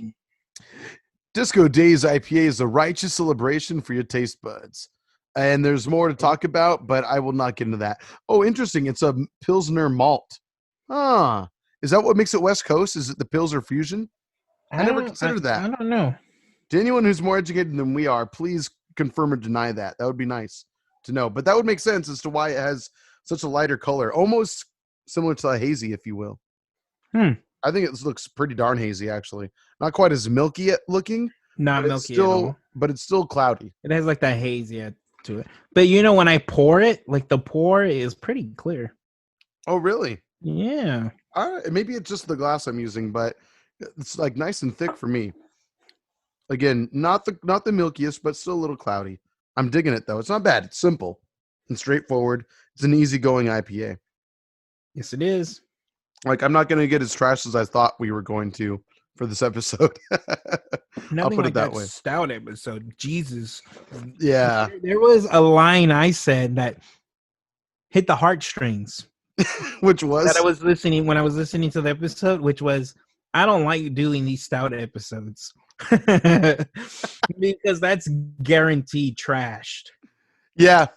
Disco Days IPA is a righteous celebration for your taste buds. And there's more to talk about, but I will not get into that. Oh, interesting. It's a Pilsner malt. Is that what makes it West Coast? Is it the Pilsner fusion? I never considered that. I don't know. To anyone who's more educated than we are, please confirm or deny that. That would be nice to know. But that would make sense as to why it has such a lighter color, almost similar to a hazy, if you will. I think it looks pretty darn hazy, actually. Not quite as milky looking. Not milky at all. But it's still cloudy. It has like that hazy to it. But when I pour it, like the pour is pretty clear. Oh, really? Yeah. Maybe it's just the glass I'm using, but it's like nice and thick for me. Again, not the milkiest, but still a little cloudy. I'm digging it though. It's not bad. It's simple and straightforward. It's an easygoing IPA. Yes, it is. Like, I'm not going to get as trashed as I thought we were going to for this episode. I'll put it that way. Stout episode. Jesus. Yeah. There was a line I said that hit the heartstrings. Which was? That I was listening when I was listening to the episode, which was, I don't like doing these stout episodes. Because that's guaranteed trashed. Yeah.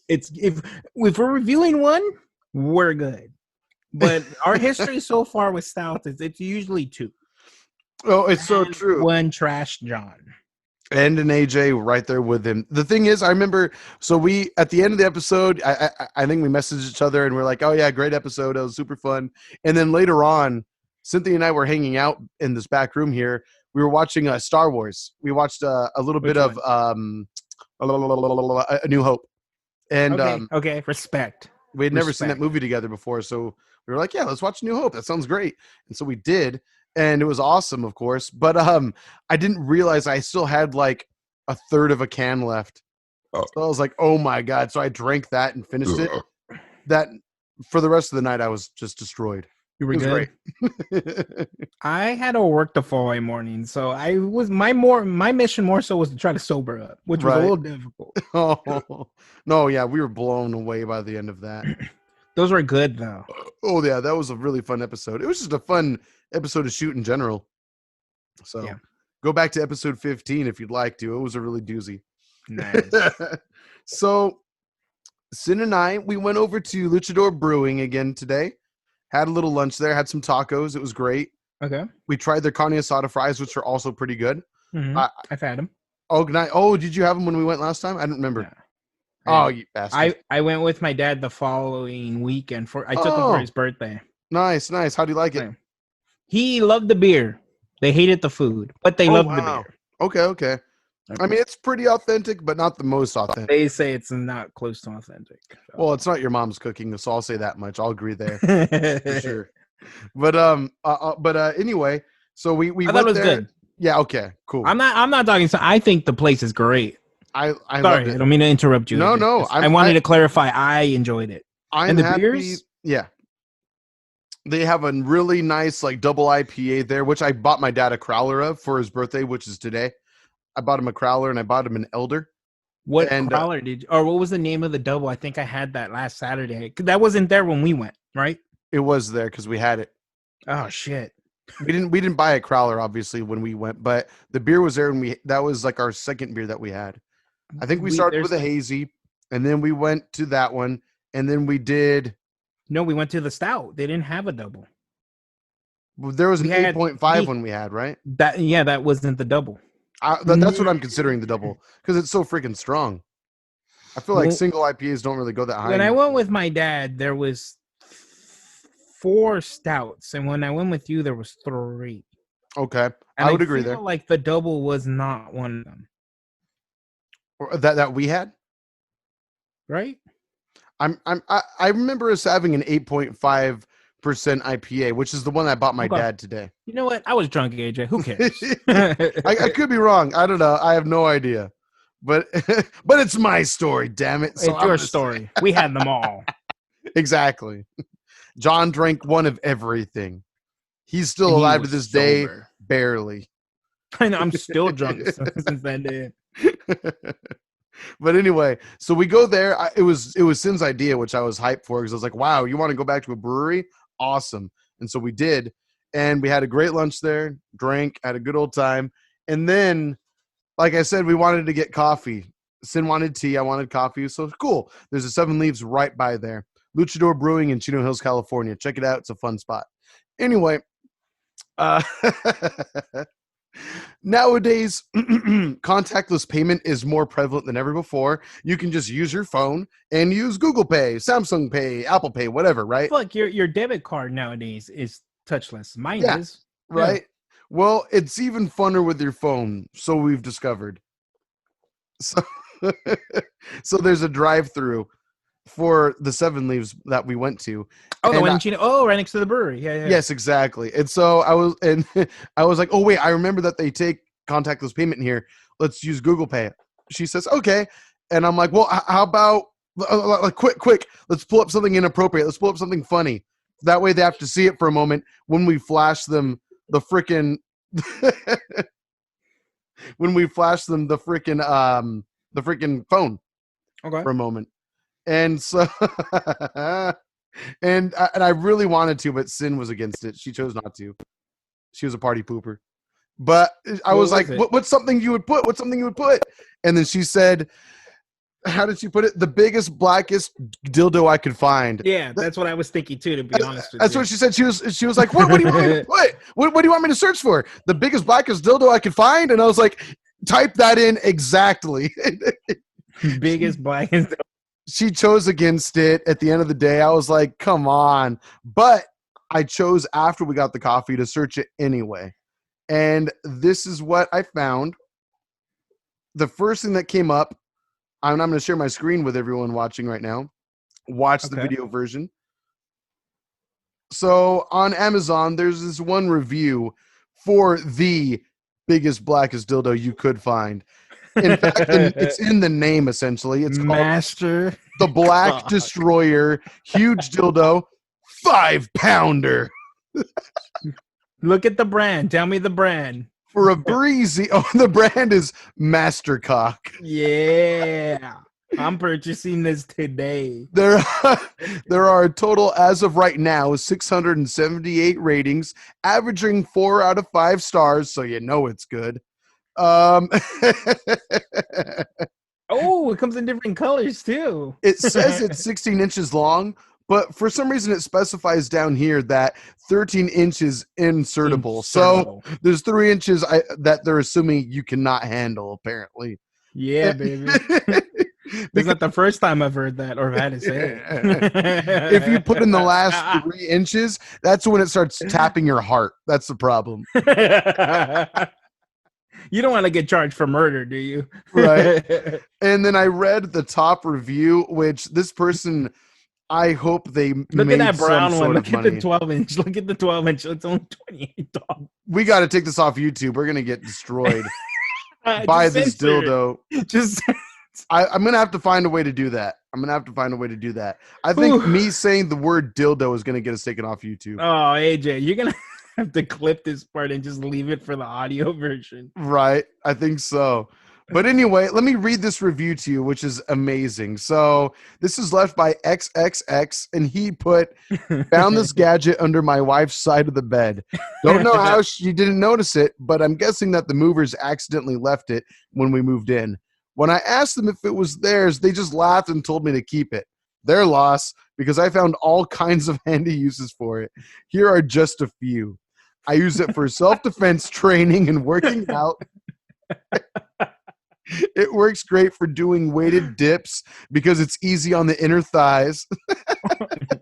It's if we're reviewing one, we're good. But our history so far with stout is it's usually two. Oh, it's so And true. one trash John. And an AJ right there with him. The thing is, I remember. So we at the end of the episode, I think we messaged each other and we're like, "Oh yeah, great episode. It was super fun." And then later on, Cynthia and I were hanging out in this back room here. We were watching Star Wars. We watched a little Which bit of A New Hope, and Okay, respect. we had never seen that Respect. movie together before. So we were like, "Yeah, let's watch New Hope. That sounds great." And so we did, and it was awesome, of course. But I didn't realize I still had like a third of a can left. So I was like, "Oh my god!" So I drank that and finished it. That for the rest of the night, I was just destroyed. You were It was good. great. I had to work the following morning, so I was my mission more so was to try to sober up, which was a Right. little difficult. Oh no, yeah, we were blown away by the end of that. Those were good though. Oh yeah, that was a really fun episode. It was just a fun episode to shoot in general. So Yeah. go back to episode 15 if you'd like to. It was a really doozy. Nice. So Sin and I, we went over to Luchador Brewing again today. Had a little lunch there, had some tacos. It was great. Okay. We tried their carne asada fries, which are also pretty good. Mhm. I've had them. Oh, did you have them when we went last time? I don't remember. Yeah. Oh, you bastard. I went with my dad the following weekend I took him Oh. for his birthday. Nice. How do you like it? Same. He loved the beer. They hated the food, but they loved the wow. beer. Okay. I mean, it's pretty authentic, but not the most authentic. They say it's not close to authentic. So. Well, it's not your mom's cooking, so I'll say that much. I'll agree there for sure. But anyway, so we I went thought it was there. good. Yeah. Okay. Cool. I'm not talking. So I think the place is great. I loved Sorry, I it. don't mean to interrupt you. No, no, I wanted to clarify. I enjoyed it. I'm And the happy. beers? Yeah. They have a really nice like double IPA there, which I bought my dad a crowler of for his birthday, which is today. I bought him a crowler and I bought him an elder. What And, crawler did? Or what was the name of the double? I think I had that last Saturday. 'Cause that wasn't there when we went, right? It was there because we had it. Oh shit! We didn't buy a crowler obviously when we went, but the beer was there and that was like our second beer that we had. I think we started with a hazy, and then we went to that one, and then we did. No, we went to the stout. They didn't have a double. There was an We had 8.5 one we had, right? That wasn't the double. That's what I'm considering the double because it's so freaking strong. I feel like Well, single IPAs don't really go that high. When I anymore. went with my dad, there was 4 stouts, and when I went with you, there was 3. Okay, And I would agree feel there. like the double was not one of them, Or that we had. right? I remember us having an 8.5% IPA, which is the one I bought my Okay. dad today. You know what? I was drunk, AJ. Who cares? I could be wrong. I don't know. I have no idea. But but it's my story, damn it. It's So I'm your gonna say- story. We had them all. Exactly. John drank one of everything. He's still And he alive to was this day, sober. barely. I know, I'm still drunk since that day. But anyway, so we go there. It was Sin's idea, which I was hyped for because I was like, "Wow, you want to go back to a brewery? Awesome!" And so we did, and we had a great lunch there. Drank, had a good old time, and then, like I said, we wanted to get coffee. Sin wanted tea. I wanted coffee. So cool. There's a Seven Leaves right by there. Luchador Brewing in Chino Hills, California. Check it out. It's a fun spot. Anyway, nowadays, contactless payment is more prevalent than ever before. You can just use your phone and use Google Pay, Samsung Pay, Apple Pay, whatever, right? Look, your debit card nowadays is touchless. Mine Yeah. is. Right? Well, it's even funner with your phone, so we've discovered. So, so there's a drive-through for the Seven Leaves that we went to. Oh, the And one I- in Chino. Oh, right next to the brewery. Yeah. Yes, exactly. And so I was like, oh wait, I remember that they take contactless payment here. Let's use Google Pay. She says, okay. And I'm like, well, how about like quick, let's pull up something inappropriate. Let's pull up something funny. That way they have to see it for a moment when we flash them the freaking the freaking phone Okay. for a moment. And so and I really wanted to, but Sin was against it. She chose not to. She was a party pooper. But I was like, was it? what's something you would put? What's something you would put? And then she said, how did she put it? The biggest, blackest dildo I could find. Yeah, that's what I was thinking too, to be honest with That's you. what she said. She was like, what do you want me to put? What do you want me to search for? The biggest, blackest dildo I could find? And I was like, type that in exactly. Biggest, blackest. She chose against it. At the end of the day, I was like, come on. But I chose after we got the coffee to search it anyway. And this is what I found. The first thing that came up, I'm going to share my screen with everyone watching right now. Watch the video version. So on Amazon, there's this one review for the biggest, blackest dildo you could find. In fact, it's in the name, essentially. It's called Master the Black Destroyer Huge Dildo 5-pounder. Look at the brand. Tell me the brand. For a breezy, the brand is Mastercock. Yeah. I'm purchasing this today. There are a total, as of right now, 678 ratings, averaging 4 out of 5 stars, so you know it's good. Oh, it comes in different colors too. It says it's 16 inches long, but for some reason it specifies down here that 13 inches insertable. So there's 3 inches that they're assuming you cannot handle, apparently. Yeah, baby. It's not the first time I've heard that or had to say it. If you put in the last 3 inches, that's when it starts tapping your heart. That's the problem. You don't want to get charged for murder, do you? Right. And then I read the top review, which this person, I hope they look made at that brown one. Look at money. the 12-inch. Look at the 12-inch. It's only $28. We got to take this off YouTube. We're gonna get destroyed by this dildo. Just I'm gonna have to find a way to do that. I think me saying the word dildo is gonna get us taken off YouTube. Oh, AJ, you're gonna have to clip this part and just leave it for the audio version. Right. I think so. But anyway, let me read this review to you, which is amazing. So this is left by XXX, and he put, found this gadget under my wife's side of the bed. Don't know how she didn't notice it, but I'm guessing that the movers accidentally left it when we moved in. When I asked them if it was theirs, they just laughed and told me to keep it. Their loss, because I found all kinds of handy uses for it. Here are just a few. I use it for self-defense training and working out. It works great for doing weighted dips because it's easy on the inner thighs.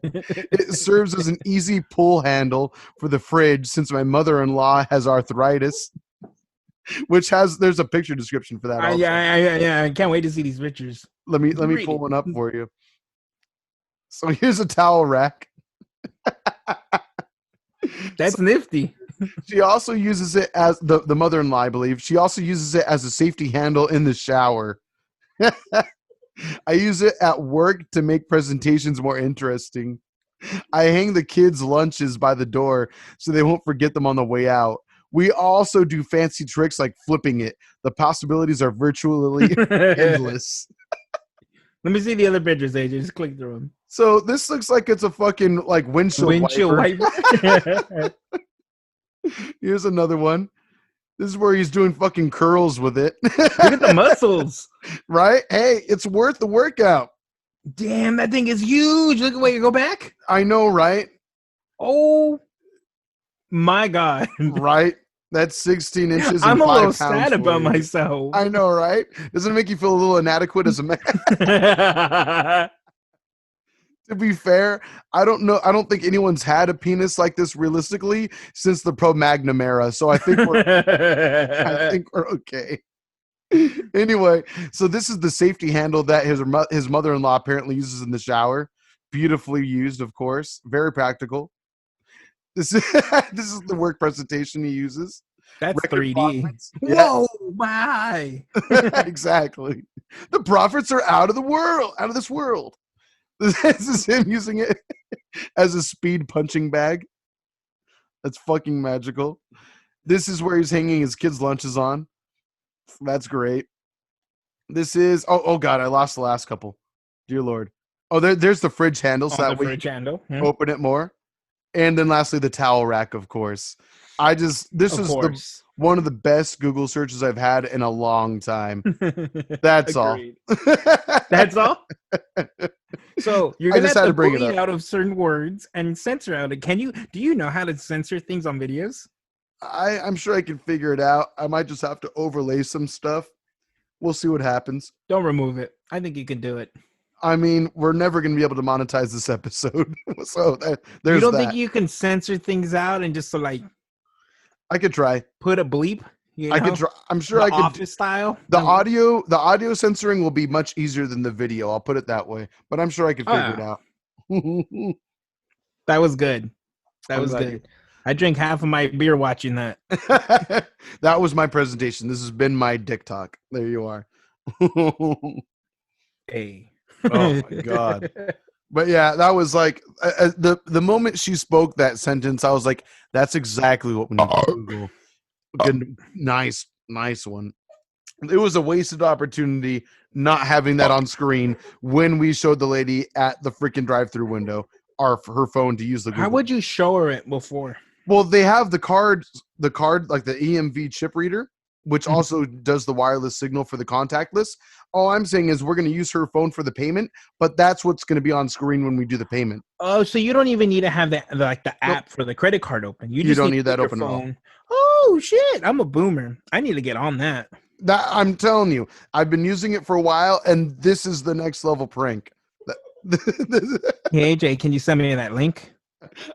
It serves as an easy pull handle for the fridge since my mother-in-law has arthritis, which there's a picture description for that. Also. Yeah. I can't wait to see these pictures. Let me pull one up for you. So here's a towel rack. That's nifty. She also uses it as the mother-in-law, I believe. She also uses it as a safety handle in the shower. I use it at work to make presentations more interesting. I hang the kids' lunches by the door so they won't forget them on the way out. We also do fancy tricks like flipping it. The possibilities are virtually endless. Let me see the other pictures, AJ. Just click through them. So this looks like it's a fucking like windshield wiper. Here's another one. This is where he's doing fucking curls with it. Look at the muscles. Right? Hey, it's worth the workout. Damn, that thing is huge. Look at where you go back. I know, right? Oh my God. Right? That's 16 inches. I'm and a little 5 pounds sad about for you. myself. I know, right? Doesn't it make you feel a little inadequate as a man? To be fair, I don't know. I don't think anyone's had a penis like this realistically since the Pro-Magnum era. So I think we're okay. Anyway, so this is the safety handle that his mother-in-law apparently uses in the shower. Beautifully used, of course. Very practical. This is the work presentation he uses. That's Record 3D. profits. Whoa, my. Exactly. The profits are out of this world. This is him using it as a speed punching bag. That's fucking magical. This is where he's hanging his kids' lunches on. That's great. This is oh god, I lost the last couple. Dear Lord. Oh, there's the fridge handle, so that way fridge handle. open it more. And then lastly, the towel rack, of course. This Of is course. one of the best Google searches I've had in a long time. That's Agreed. all. That's all. So you're I gonna just have had to to bring it bleed up. out of certain words and censor out it. Do you know how to censor things on videos? I'm sure I can figure it out. I might just have to overlay some stuff. We'll see what happens. Don't remove it. I think you can do it. I mean, we're never going to be able to monetize this episode. So there's You don't that. think you can censor things out and just like I could try. put a bleep? You know, I could try. I'm sure the I could. Office style. The audio censoring will be much easier than the video. I'll put it that way. But I'm sure I could figure it out. That was good. That I'm was glad good. I drank half of my beer watching that. That was my presentation. This has been my dick talk. There you are. Hey. Oh my God. But yeah, that was like the moment she spoke that sentence, I was like, that's exactly what we need to Google. Good, nice one. It was a wasted opportunity not having that on screen when we showed the lady at the freaking drive-through window her phone to use the Google. How would you show her it before? Well, they have the card like the EMV chip reader, which also does the wireless signal for the contactless. All I'm saying is we're going to use her phone for the payment, but that's what's going to be on screen when we do the payment. Oh, so you don't even need to have the app for the credit card open. You just don't need need that your open at all. phone. Oh shit! I'm a boomer. I need to get on that. That I'm telling you, I've been using it for a while, and this is the next level prank. Hey AJ, can you send me that link?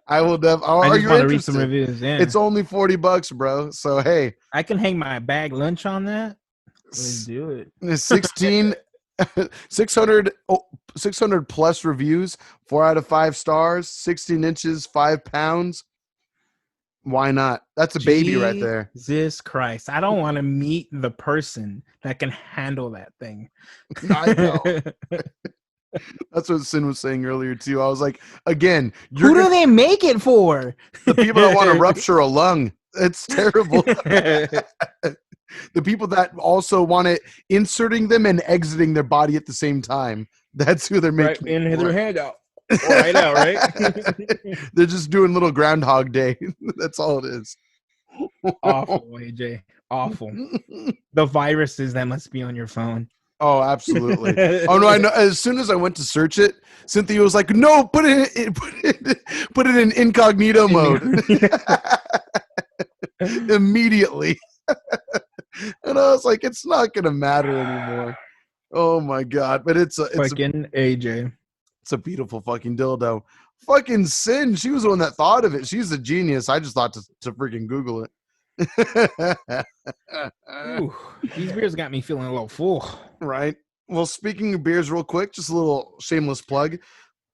I will I are just you want to read some interested? reviews. Yeah, It's only $40, bro. So hey, I can hang my bag lunch on that. Let's do it. 600 plus reviews, 4 out of 5 stars, 16 inches, 5 pounds. Why not? That's a baby right there. Jesus Christ. I don't want to meet the person that can handle that thing. I know. That's what Sin was saying earlier too. I was like, again, who do they make it for? The people that want to rupture a lung. It's terrible. The people that also want it inserting them and exiting their body at the same time. That's who they're making. Right in their hand out. Right out, right? They're just doing little Groundhog Day. That's all it is. Awful, AJ. Awful. The viruses that must be on your phone. Oh, absolutely. Oh no, I know. As soon as I went to search it, Cynthia was like, "No, put it in incognito mode." Immediately. And I was like, "It's not gonna matter anymore." Oh my God! But it's fucking AJ. It's a beautiful fucking dildo. Fucking Sin. She was the one that thought of it. She's a genius. I just thought to freaking Google it. Ooh, these beers got me feeling a little full. Right. Well, speaking of beers real quick, just a little shameless plug.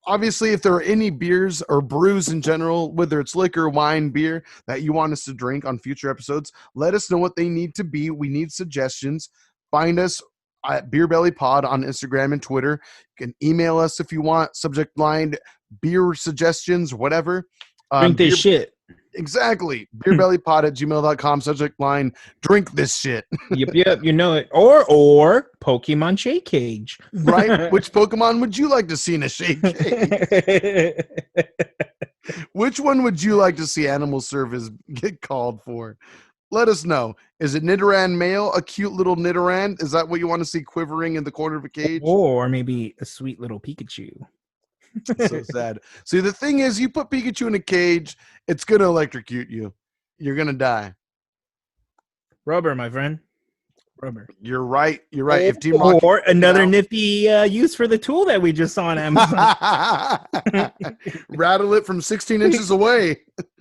Obviously, if there are any beers or brews in general, whether it's liquor, wine, beer, that you want us to drink on future episodes, let us know what they need to be. We need suggestions. Find us at Beer Belly Pod on Instagram and Twitter. You can email us if you want. Subject line, beer suggestions, whatever. Drink this shit. Exactly. beerbellypod@gmail.com. Subject line, drink this shit. Yep. You know it. Or Pokemon Shake Cage. Right? Which Pokemon would you like to see in a shake cage? Which one would you like to see Animal Service get called for? Let us know. Is it Nidoran male, a cute little Nidoran? Is that what you want to see quivering in the corner of a cage? Or maybe a sweet little Pikachu. So sad. See, the thing is, you put Pikachu in a cage, it's going to electrocute you. You're going to die. Rubber, my friend. Rubber. You're right. You're right. If Team Rocket or another nifty use for the tool that we just saw on Amazon. Rattle it from 16 inches away.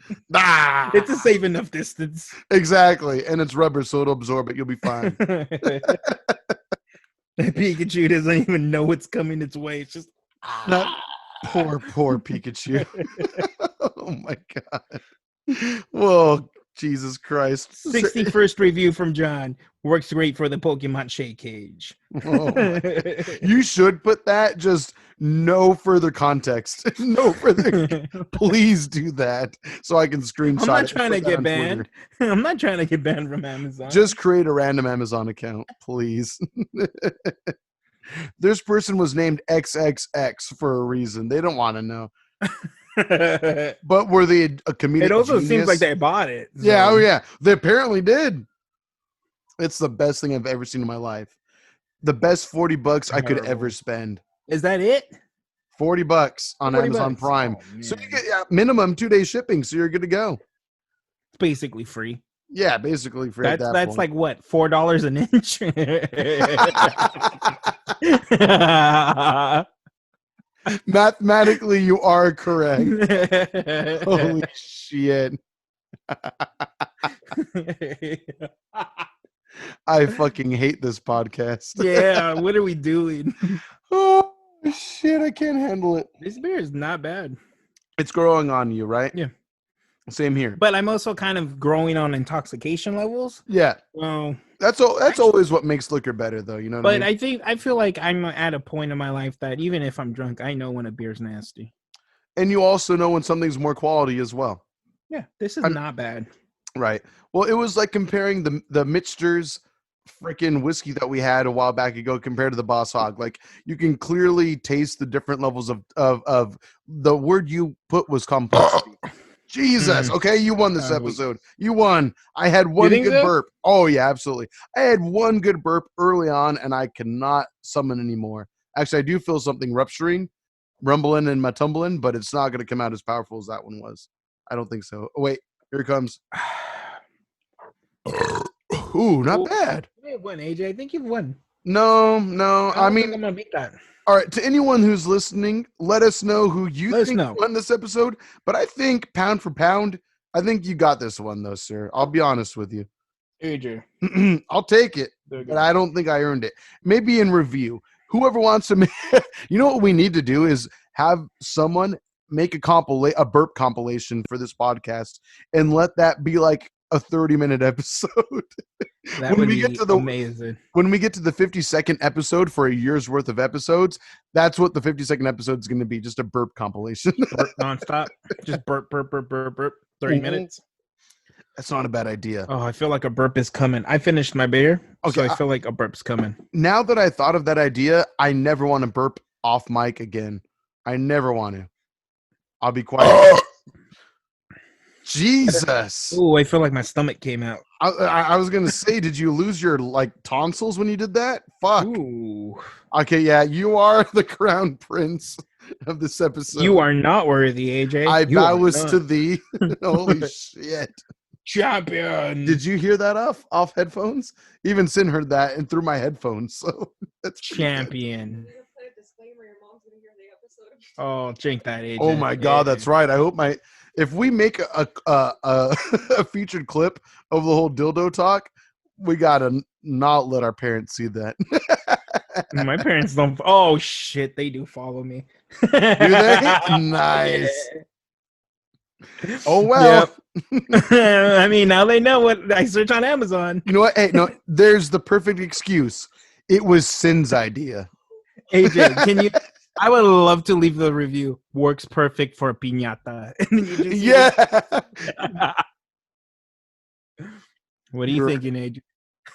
It's a safe enough distance. Exactly. And it's rubber, so it'll absorb it. You'll be fine. Pikachu doesn't even know what's coming its way. It's just poor Pikachu. Oh my God. Whoa, Jesus Christ. 61st review from John. Works great for the Pokemon Shake Cage. Oh, you should put that, just no further context. No further. Please do that so I can screenshot it. I'm not trying to get banned. I'm not trying to get banned from Amazon. Just create a random Amazon account, please. This person was named XXX for a reason. They don't want to know. But were they a comedic It also genius? seems like they bought it. Yeah, so- oh yeah. They apparently did. It's the best thing I've ever seen in my life. The best $40 I could ever Terrible. spend. Is that it? $40 on $40. Amazon Prime. Oh, So you man. get minimum 2-day shipping, so you're good to go. It's basically free. Yeah, basically free at that That's point. like what, $4 an inch? Mathematically, you are correct. Holy shit. I fucking hate this podcast. Yeah, what are we doing? Oh shit, I can't handle it. This beer is not bad. It's growing on you, right? Yeah. Same here. But I'm also kind of growing on intoxication levels. Yeah. Well, That's always what makes liquor better, though. You know what I but mean? I feel like I'm at a point in my life that even if I'm drunk, I know when a beer's nasty. And you also know when something's more quality as well. Yeah, this is I'm- not bad. Right. Well, it was like comparing the Mitchter's freaking whiskey that we had a while back ago compared to the Boss Hog. Like you can clearly taste the different levels of the word you put was complexity. Jesus. Okay, you won this episode. You won. I had one think good so? burp. Oh yeah, absolutely. I had one good burp early on, and I cannot summon anymore. Actually, I do feel something rupturing, rumbling in my tumbling, but it's not going to come out as powerful as that one was. I don't think so. Oh, wait, here it comes. Ooh, not Ooh. bad. You won, AJ. I think you've won. No. I don't mean, think I'm gonna beat that. all right. To anyone who's listening, let us know who you Let us think know. won this episode. But I think pound for pound, I think you got this one, though, sir. I'll be honest with you. AJ. I'll take it, There you but go. I don't think I earned it. Maybe in review. Whoever wants to make, you know what we need to do is have someone make a burp compilation for this podcast and let that be like a 30-minute episode. That when would we be get to the- amazing. When we get to the 50-second episode for a year's worth of episodes, that's what the 50-second episode is going to be, just a burp compilation. Burp nonstop. Just burp, burp, burp, burp, burp. 30 Mhm. minutes. That's not a bad idea. Oh, I feel like a burp is coming. I finished my beer, so Okay, I feel like a burp's coming. Now that I thought of that idea, I never want to burp off mic again. I never want to. I'll be quiet. Jesus. Oh, I feel like my stomach came out. I was going to say, did you lose your like tonsils when you did that? Fuck. Ooh. Okay, yeah, you are the crown prince of this episode. You are not worthy, AJ. I You are bow to not. thee. Holy shit. Champion. Did you hear that off headphones? Even Sin heard that and through my headphones. So that's pretty good. Champion. You're gonna put a disclaimer. Your mom's gonna hear the episode. Oh, drink that, AJ. Oh my god, that's right. I hope if we make a featured clip of the whole dildo talk, we gotta not let our parents see that. My parents don't. Oh shit, they do follow me. Do they? Nice. Oh well. Yep. I mean, now they know what I search on Amazon. You know what? Hey, no, there's the perfect excuse. It was Sin's idea. AJ, can you? I would love to leave the review. Works perfect for piñata. And then you just Yeah. What are you You're- thinking, AJ?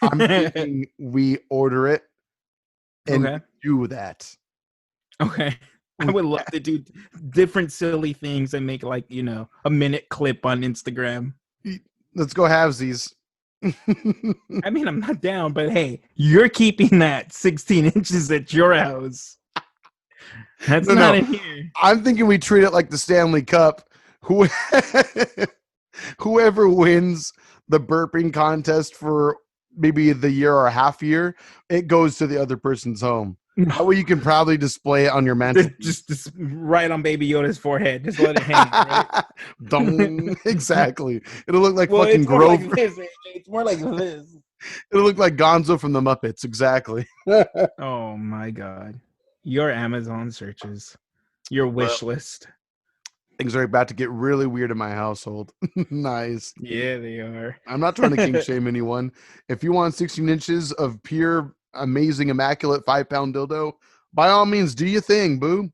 I'm thinking we order it and Okay. do that. Okay. I would love to do different silly things and make like, a minute clip on Instagram. Let's go halvesies. I mean, I'm not down, but hey, you're keeping that 16 inches at your house. That's No, not no. in here. I'm thinking we treat it like the Stanley Cup. Whoever wins the burping contest for maybe the year or a half year, it goes to the other person's home. That way you can probably display it on your mantle. Just right on Baby Yoda's forehead. Just let it hang, right? Dong. Exactly. It'll look like Well, fucking it's more like Grover. this, AJ. It's more like this. It'll look like Gonzo from the Muppets. Exactly. Oh my god. Your Amazon searches. Your wish list. Things are about to get really weird in my household. Nice. Yeah, they are. I'm not trying to king shame anyone. If you want 16 inches of pure, amazing, immaculate 5-pound dildo, by all means, do your thing, boo.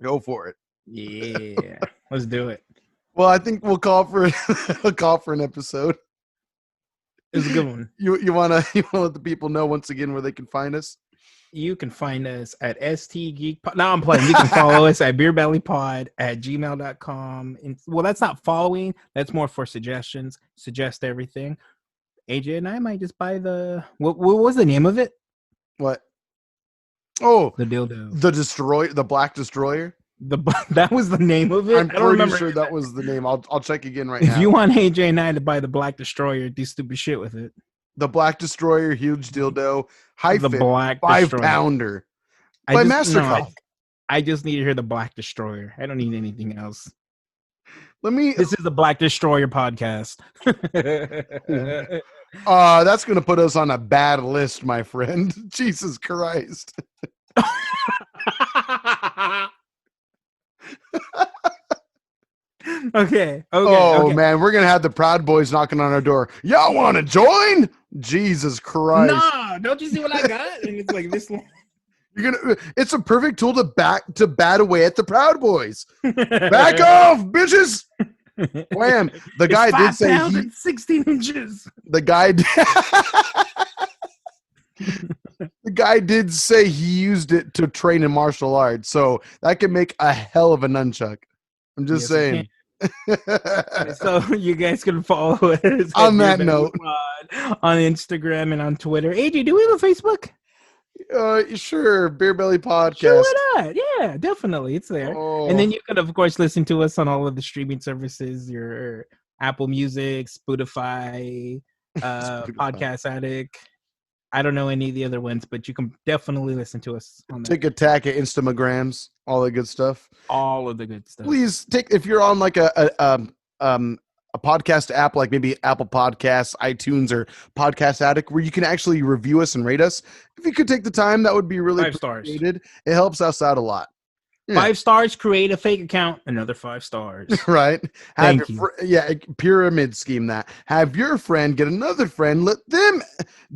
Go for it. Yeah. Let's do it. Well, I think we'll call for an episode. It's a good one. You wanna let the people know once again where they can find us? You can find us at ST Geek Pod. Now I'm playing. You can follow us at beerbellypod@gmail.com. And well, that's not following. That's more for suggestions. Suggest everything. AJ and I might just buy the what was the name of it? What? Oh, The dildo. the Black Destroyer. That was the name of it. I'm I don't pretty remember sure that was the name. I'll check again right If now. you want AJ and I to buy the Black Destroyer, do stupid shit with it. The Black Destroyer, huge dildo, hyphen, The Black 5-pounder by Mastercraft. I just need to hear the Black Destroyer. I don't need anything else. This is the Black Destroyer podcast. That's gonna put us on a bad list, my friend. Jesus Christ. Okay. Oh man, we're gonna have the Proud Boys knocking on our door. Y'all want to join? Jesus Christ! Nah, don't you see what I got? And it's like this long. It's a perfect tool to bat away at the Proud Boys. Back off, bitches! Wham! The guy did say 16 inches. The guy. The guy did say he used it to train in martial arts, so that can make a hell of a nunchuck. I'm just saying. So you guys can follow us on that note on Instagram and on Twitter. AJ, do we have a Facebook? Sure, Beer Belly Podcast. Sure, why not? Yeah, definitely, it's there. Oh. And then you can, of course, listen to us on all of the streaming services: your Apple Music, Spotify, Podcast Addict. I don't know any of the other ones, but you can definitely listen to us on Take a tack at Instagrams, all the good stuff. All of the good stuff. Please if you're on like a podcast app, like maybe Apple Podcasts, iTunes, or Podcast Addict, where you can actually review us and rate us. If you could take the time, that would be really 5 stars. It helps us out a lot. Yeah. 5 stars, create a fake account, another 5 stars. Right. Thank you. Pyramid scheme that. Have your friend get another friend, let them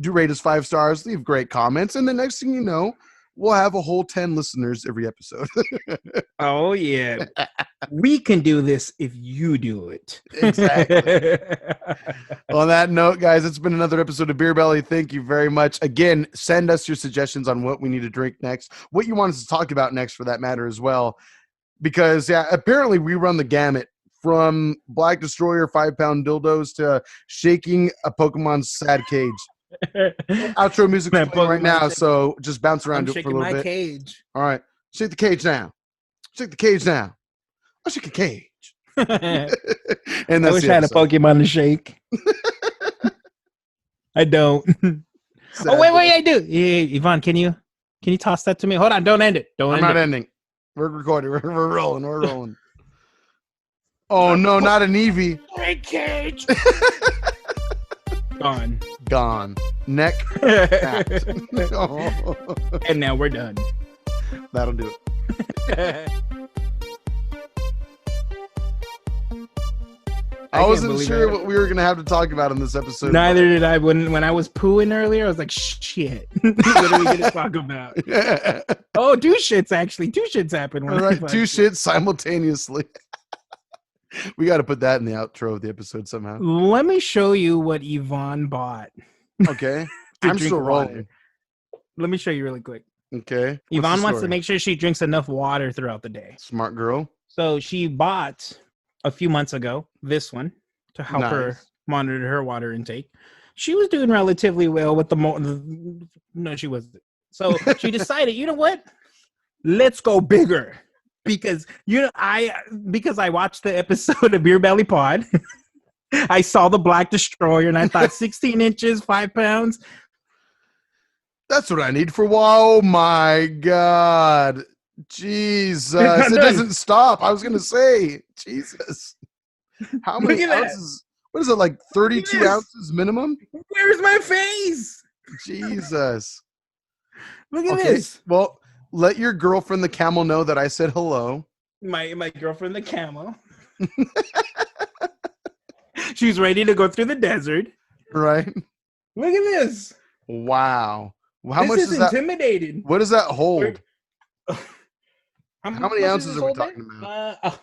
rate us 5 stars, leave great comments, and the next thing you know, we'll have a whole 10 listeners every episode. Oh, yeah. We can do this if you do it. Exactly. On that note, guys, it's been another episode of Beer Belly. Thank you very much. Again, send us your suggestions on what we need to drink next, what you want us to talk about next for that matter as well. Because, yeah, apparently we run the gamut from Black Destroyer 5-pound dildos to shaking a Pokemon's sad cage. Outro music playing right now, so just bounce around it for a little bit. Cage. All right, shake the cage now. Shake the cage now. I'll shake the cage. And that's I wish I had a Pokemon to shake. I don't. Oh wait, I do. Yeah, Yvonne, can you toss that to me? Hold on, don't end it. I'm not ending. We're recording. We're rolling. We're rolling. Oh no, not an Eevee. Great cage. Gone. Neck. Oh. And now we're done. That'll do it. I wasn't sure what we were going to have to talk about in this episode. Neither did I. When I was pooing earlier, I was like, shit. What are we going to talk about? Oh, 2 shits, actually. 2 shits happened. All right, 2 shits simultaneously. We got to put that in the outro of the episode somehow. Let me show you what Yvonne bought. Okay. I'm still rolling. Let me show you really quick. Okay. Yvonne wants to make sure she drinks enough water throughout the day. Smart girl. So she bought a few months ago this one to help her monitor her water intake. She was doing relatively well with no, she wasn't. So she decided, you know what? Let's go bigger. Because I watched the episode of Beer Belly Pod. I saw the Black Destroyer and I thought 16 inches, 5 pounds. That's what I need for oh my God. Jesus. It doesn't stop. I was gonna say, Jesus. How many ounces? What is it, like 32 ounces minimum? Where's my face? Jesus. Look at this. Well, let your girlfriend the camel know that I said hello. My girlfriend the camel. She's ready to go through the desert. Right. Look at this. Wow. How this much is intimidating. What does that hold? How many ounces are we talking about?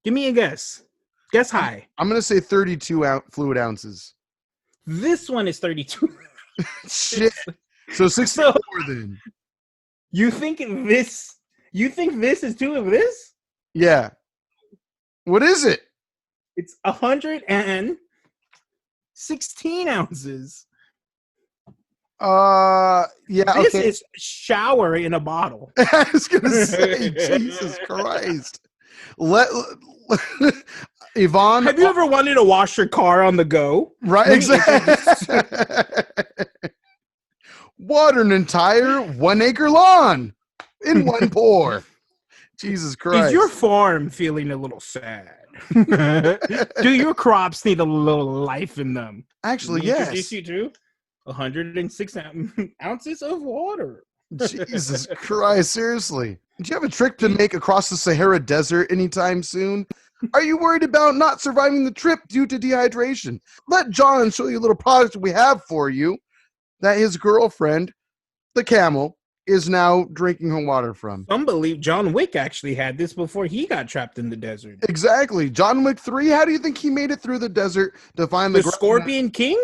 Give me a guess. Guess high. I'm going to say 32 fluid ounces. This one is 32. Shit. So 64 then. You think this is two of this? Yeah. What is it? It's 116 ounces. Yeah. This Okay. is shower in a bottle. I was gonna say, Jesus Christ. Yvonne. Have you ever wanted to wash your car on the go? Right, Let me exactly. Water an entire 1 acre lawn in one pour. Jesus Christ. Is your farm feeling a little sad? Do your crops need a little life in them? Actually, We yes. introduce you to 106 ounces of water. Jesus Christ, seriously. Do you have a trip to make across the Sahara Desert anytime soon? Are you worried about not surviving the trip due to dehydration? Let John show you a little product we have for you that his girlfriend, the camel, is now drinking her water from. Some believe John Wick actually had this before he got trapped in the desert. Exactly. John Wick 3, how do you think he made it through the desert to find The the Scorpion King?